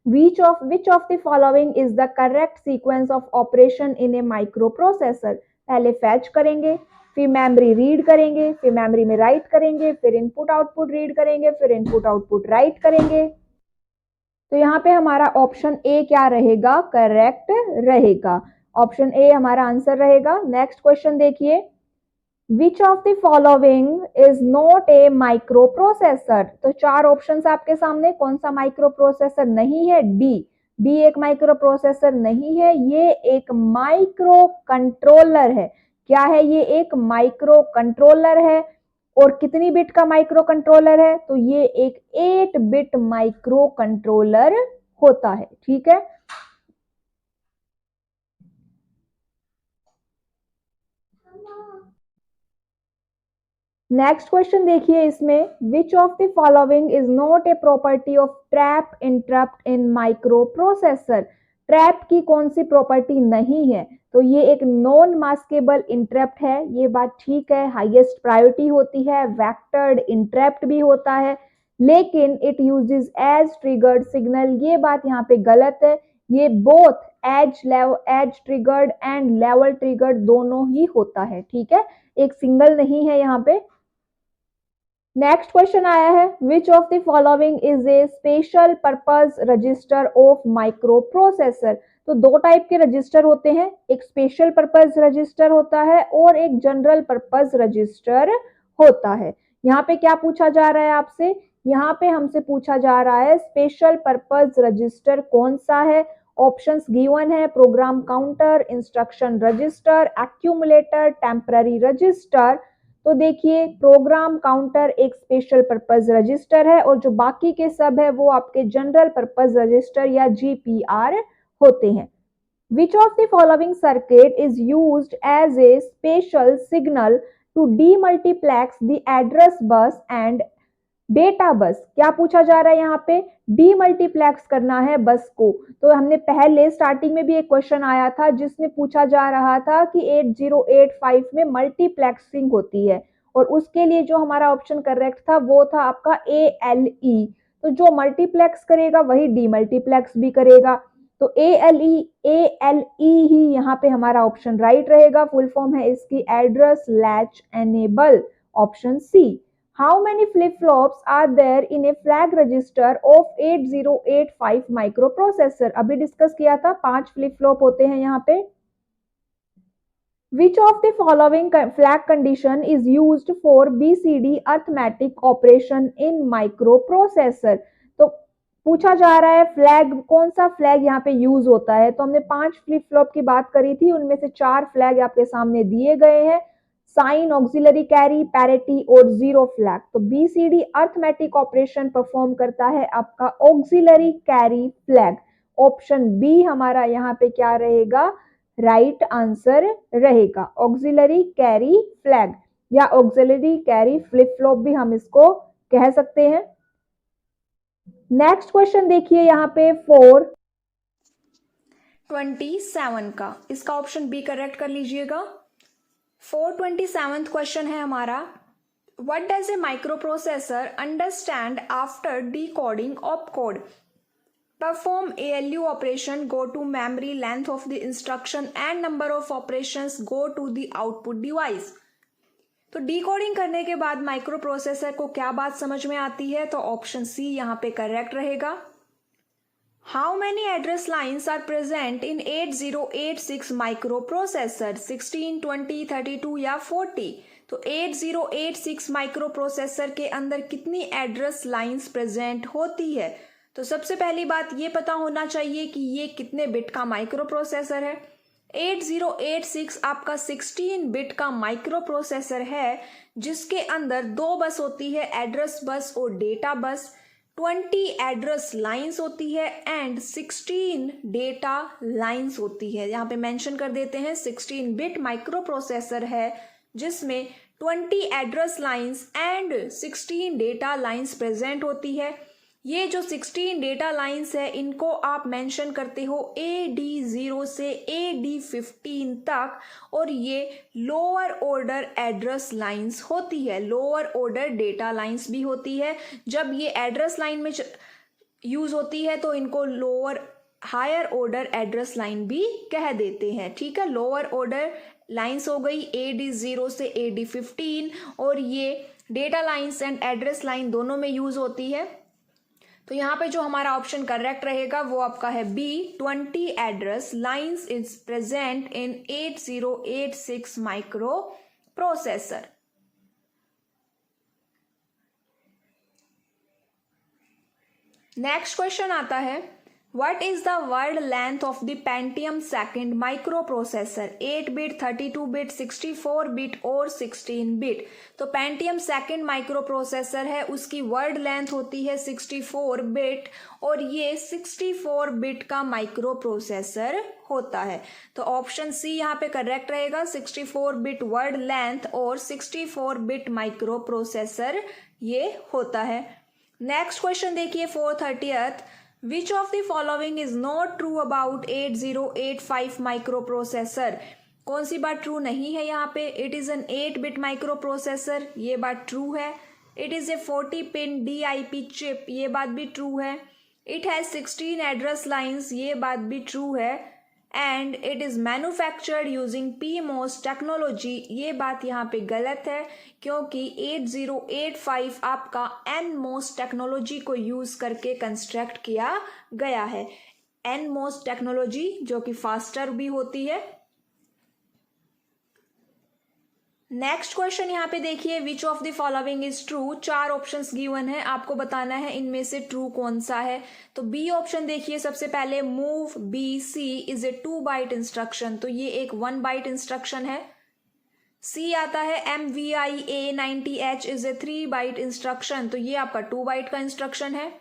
Which of the following is the correct sequence of operation in a microprocessor? पहले फैच करेंगे, फिर मेमोरी रीड करेंगे, फिर मेमोरी में राइट करेंगे, फिर इनपुट आउटपुट रीड करेंगे, फिर इनपुट आउटपुट राइट करेंगे। तो यहाँ पे हमारा ऑप्शन ए क्या रहेगा? करेक्ट रहेगा। ऑप्शन ए हमारा आंसर रहेगा। नेक्स्ट क्वेश्चन देखिए, which of the following is not a micro processor. तो चार ऑप्शंस आपके सामने, कौन सा माइक्रो प्रोसेसर नहीं है? डी एक माइक्रो प्रोसेसर नहीं है, ये एक माइक्रो कंट्रोलर है। क्या है? ये एक माइक्रो कंट्रोलर है। और कितनी बिट का माइक्रो कंट्रोलर है? तो ये एक 8 बिट माइक्रो कंट्रोलर होता है। ठीक है, नेक्स्ट क्वेश्चन देखिए, इसमें विच of the following is not a property of trap interrupt in micro processor. Trap की कौन सी प्रॉपर्टी नहीं है? तो ये एक नॉन मास्केबल इंटरप्ट है। ये बात ठीक है, हाईएस्ट प्रायोरिटी होती है, वेक्टर्ड इंटरप्ट भी होता है, लेकिन it uses edge triggered signal. ये बात यहाँ पे गलत है। ये both edge triggered and level triggered दोनों ही होता है। ठीक है, एक सिंगल नहीं है यहाँ पे। नेक्स्ट क्वेश्चन आया है, which of the following is A special purpose register of micro processor. तो दो टाइप के रजिस्टर होते हैं, एक स्पेशल पर्पस रजिस्टर होता है और एक जनरल पर्पस रजिस्टर होता है। यहाँ पे क्या पूछा जा रहा है आपसे? यहाँ पे हमसे पूछा जा रहा है स्पेशल पर्पस रजिस्टर कौन सा है। ऑप्शंस गिवन है, program counter, instruction register, accumulator, temporary register. तो देखिए, प्रोग्राम काउंटर एक स्पेशल पर्पस रजिस्टर है और जो बाकी के सब है वो आपके जनरल पर्पस रजिस्टर या GPR होते हैं। Which of the following circuit is used as a special signal to demultiplex the address bus and data bus. क्या पूछा जा रहा है यहाँ पे? डीमल्टीप्लेक्स करना है बस को। तो हमने पहले स्टार्टिंग में भी एक क्वेश्चन आया था जिसमें पूछा जा रहा था कि 8085 में मल्टीप्लेक्सिंग होती है और उसके लिए जो हमारा ऑप्शन करेक्ट था वो था आपका ALE। तो जो मल्टीप्लेक्स करेगा वही डीमल्टीप्लेक्स भी करेगा। तो ALE ही यहाँ पे हमारा ऑप्शन राइट रहेगा। फुल फॉर्म है इसकी address latch enable, option C. How many flip-flops are there in a flag register of 8085 microprocessor? अभी डिस्कस किया था, 5 फ्लिप फ्लॉप होते हैं यहाँ पे। Which of the following flag condition is used for BCD arithmetic operation in microprocessor? तो पूछा जा रहा है फ्लैग, कौन सा फ्लैग यहाँ पे यूज होता है। तो हमने 5 फ्लिप फ्लॉप की बात करी थी, उनमें से 4 फ्लैग आपके सामने दिए गए हैं, साइन, ऑक्सिलरी कैरी, पैरिटी और जीरो फ्लैग। तो BCD अर्थमेटिक ऑपरेशन परफॉर्म करता है आपका auxiliary carry flag. Option B हमारा यहाँ पे क्या रहेगा? राइट आंसर रहेगा, ऑक्सिलरी कैरी फ्लैग। या ऑक्सिलरी कैरी फ्लिप फ्लॉप भी हम इसको कह सकते हैं। नेक्स्ट क्वेश्चन देखिए यहाँ पे 427 का, इसका ऑप्शन बी करेक्ट कर लीजिएगा। 427 क्वेश्चन है हमारा, what does a microprocessor understand after decoding opcode? Perform ALU operation, go to memory, length of the instruction and number of operations go to the output device। तो डिकोडिंग करने के बाद माइक्रो प्रोसेसर को क्या बात समझ में आती है? तो ऑप्शन सी यहाँ पे करेक्ट रहेगा। How many address lines are present in 8086 micro processor? 16, 20, 32 या 40? तो 8086 माइक्रो प्रोसेसर के अंदर कितनी एड्रेस लाइन्स प्रेजेंट होती है? तो सबसे पहली बात ये पता होना चाहिए कि ये कितने बिट का माइक्रो प्रोसेसर है। 8086 आपका 16 बिट का माइक्रो प्रोसेसर है, जिसके अंदर दो बस होती है, एड्रेस बस और डेटा बस। 20 एड्रेस लाइंस होती है एंड 16 डेटा लाइंस होती है। यहाँ पे मेंशन कर देते हैं 16 बिट माइक्रो प्रोसेसर है जिसमें 20 address lines and 16 data lines present होती है। ये जो 16 डेटा लाइंस है इनको आप मेंशन करते हो AD0 से AD15 तक, और ये लोअर ऑर्डर एड्रेस लाइंस होती है, लोअर ऑर्डर डेटा लाइंस भी होती है। जब ये एड्रेस लाइन में यूज होती है तो इनको lower higher order address line भी कह देते हैं। ठीक है, लोअर ऑर्डर लाइंस हो गई AD0 से AD15, और ये data lines and address line दोनों में यूज होती है। तो यहाँ पे जो हमारा ऑप्शन करेक्ट रहेगा वो आपका है B, 20 address lines is present in 8086 micro processor. Next question आता है, What is the word length of the Pentium second microprocessor? 8 bit, 32 bit, 64 bit और 16 bit। तो Pentium second microprocessor है, उसकी word length होती है 64 bit, और ये 64 bit का microprocessor होता है। तो ऑप्शन सी यहाँ पे करेक्ट रहेगा, 64 bit word length और 64 bit microprocessor ये होता है। नेक्स्ट क्वेश्चन देखिए 430th, Which of the following is not true about 8085 microprocessor? कौन सी बात ट्रू नहीं है यहाँ पे? It is an 8-bit microprocessor, ये बात ट्रू है। It is a 40-pin DIP chip, ये बात भी ट्रू है। It has 16 address lines, ये बात भी ट्रू है। And it is manufactured using PMOS technology, ये बात यहाँ पे गलत है, क्योंकि 8085 आपका NMOS टेक्नोलॉजी को यूज करके कंस्ट्रक्ट किया गया है। NMOS टेक्नोलॉजी जो कि फास्टर भी होती है। नेक्स्ट क्वेश्चन यहाँ पे देखिए, which of the following is true? 4 options given है, आपको बताना है इनमें से ट्रू कौन सा है। तो बी ऑप्शन देखिए सबसे पहले, move BC is a 2 byte instruction, तो ये एक 1 बाइट इंस्ट्रक्शन है। सी आता है MVIA90H is a 3 bite instruction, तो ये आपका 2 बाइट का इंस्ट्रक्शन है।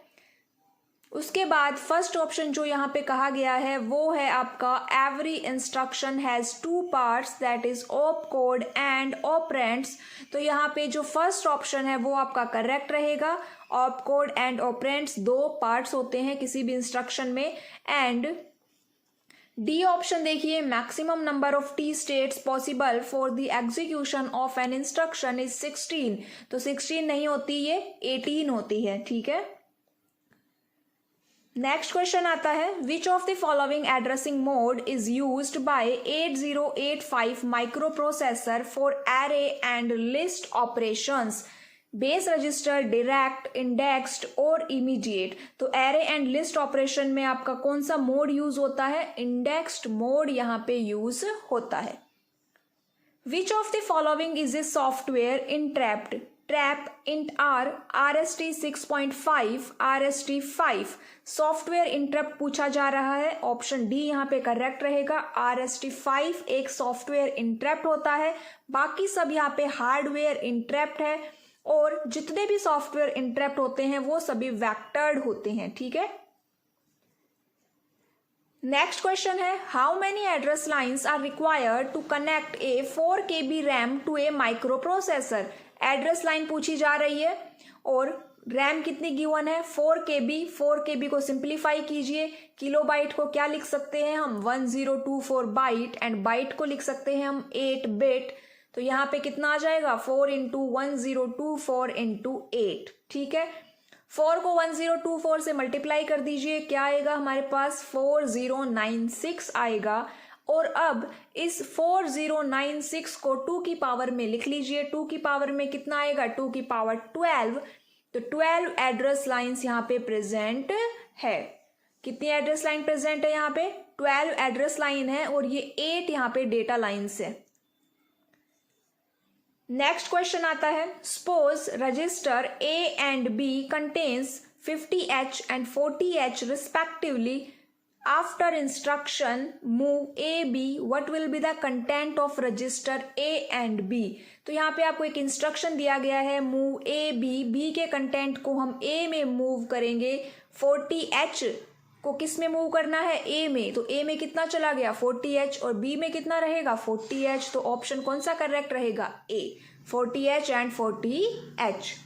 उसके बाद फर्स्ट ऑप्शन जो यहाँ पे कहा गया है वो है आपका, every instruction has 2 parts that is op code and operands. तो यहाँ पे जो फर्स्ट ऑप्शन है वो आपका करेक्ट रहेगा। Op code and operands 2 parts होते हैं किसी भी इंस्ट्रक्शन में। एंड डी ऑप्शन देखिए, maximum number of T states possible for the execution of N instruction is 16। तो 16 नहीं होती, ये 18 होती है। ठीक है, नेक्स्ट क्वेश्चन आता है, which of the following addressing mode is used by 8085 microprocessor for array and list operations? Base register, direct, indexed और इमीडिएट। तो एरे एंड लिस्ट ऑपरेशन में आपका कौन सा मोड यूज होता है? इंडेक्स्ड मोड यहाँ पे यूज होता है। Which of the following is a software interrupt? Trap, INT R, RST 6.5, RST 5। Software interrupt पूछा जा रहा है, ऑप्शन डी यहाँ पे करेक्ट रहेगा। RST 5 एक सॉफ्टवेयर इंटरप्ट होता है, बाकी सब यहाँ पे हार्डवेयर इंटरप्ट है, और जितने भी सॉफ्टवेयर इंटरप्ट होते हैं वो सभी वेक्टर्ड होते हैं। ठीक है, नेक्स्ट क्वेश्चन है, how many address lines are required to connect a 4 KB RAM to a micro processor. Address line पूछी जा रही है और रैम कितनी गिवन है 4 KB। 4 KB को सिंप्लीफाई कीजिए, किलोबाइट को क्या लिख सकते हैं हम 1024 बाइट एंड बाइट को लिख सकते हैं हम 8 बिट। तो यहाँ पे कितना आ जाएगा 4 इंटू 1024 इंटू 8। ठीक है, 4 को 1024 से मल्टीप्लाई कर दीजिए, क्या आएगा हमारे पास 4096 आएगा। और अब इस 4096 को 2 की पावर में लिख लीजिए। 2 की पावर में कितना आएगा 2 की पावर 12। तो 12 एड्रेस लाइंस यहाँ पे प्रेजेंट है। कितनी एड्रेस लाइन प्रेजेंट है यहाँ पे 12 एड्रेस लाइन है और ये 8 यहाँ पे डेटा लाइंस है। नेक्स्ट क्वेश्चन आता है, suppose register A and B contains 50H and 40H respectively. After instruction move A B what will be the content of register A and B। तो यहाँ पे आपको एक इंस्ट्रक्शन दिया गया है मूव A B। B के कंटेंट को हम A में मूव करेंगे, 40H को किस में मूव करना है A में। तो A में कितना चला गया 40H और B में कितना रहेगा 40H। तो ऑप्शन कौन सा करेक्ट रहेगा A, 40H एंड 40H।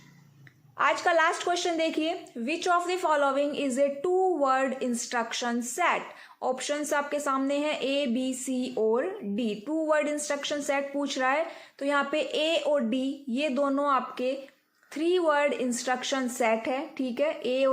आज का लास्ट क्वेश्चन देखिए, which of the following is a 2 word instruction set. Options आपके सामने हैं A B C और D। 2 वर्ड इंस्ट्रक्शन सेट पूछ रहा है तो यहाँ पे A और D ये दोनों आपके 3 वर्ड इंस्ट्रक्शन सेट है। ठीक है, A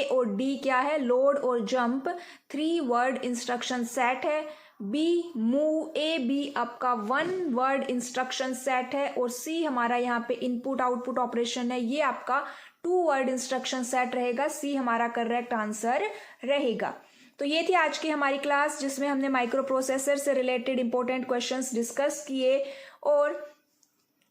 और D क्या है लोड और जंप 3 वर्ड इंस्ट्रक्शन सेट है। B मूव A B आपका 1 वर्ड इंस्ट्रक्शन सेट है और C हमारा यहाँ पे इनपुट आउटपुट ऑपरेशन है, ये आपका 2 वर्ड इंस्ट्रक्शन सेट रहेगा। C हमारा करेक्ट आंसर रहेगा। तो ये थी आज की हमारी क्लास जिसमें हमने माइक्रो प्रोसेसर से रिलेटेड इंपॉर्टेंट क्वेश्चंस डिस्कस किए और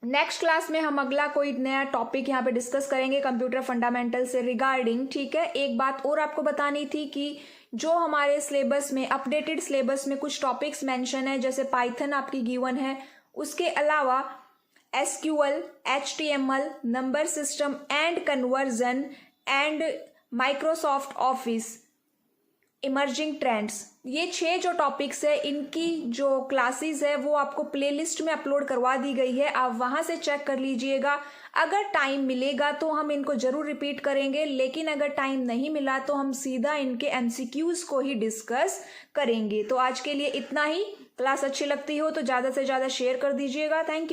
नेक्स्ट क्लास में हम अगला कोई नया टॉपिक यहाँ पे डिस्कस करेंगे कंप्यूटर फंडामेंटल से रिगार्डिंग। ठीक है, एक बात और आपको बतानी थी कि जो हमारे सिलेबस में अपडेटेड सिलेबस में कुछ टॉपिक्स मेंशन है, जैसे पाइथन आपकी गिवन है, उसके अलावा SQL, HTML, number system and conversion and Microsoft office emerging trends, ये 6 जो टॉपिक्स है इनकी जो क्लासेस है वो आपको प्लेलिस्ट में अपलोड करवा दी गई है, आप वहां से चेक कर लीजिएगा। अगर टाइम मिलेगा तो हम इनको जरूर रिपीट करेंगे, लेकिन अगर टाइम नहीं मिला तो हम सीधा इनके MCQs को ही डिस्कस करेंगे। तो आज के लिए इतना ही। क्लास अच्छी लगती हो तो ज़्यादा से ज़्यादा शेयर कर दीजिएगा। Thank you.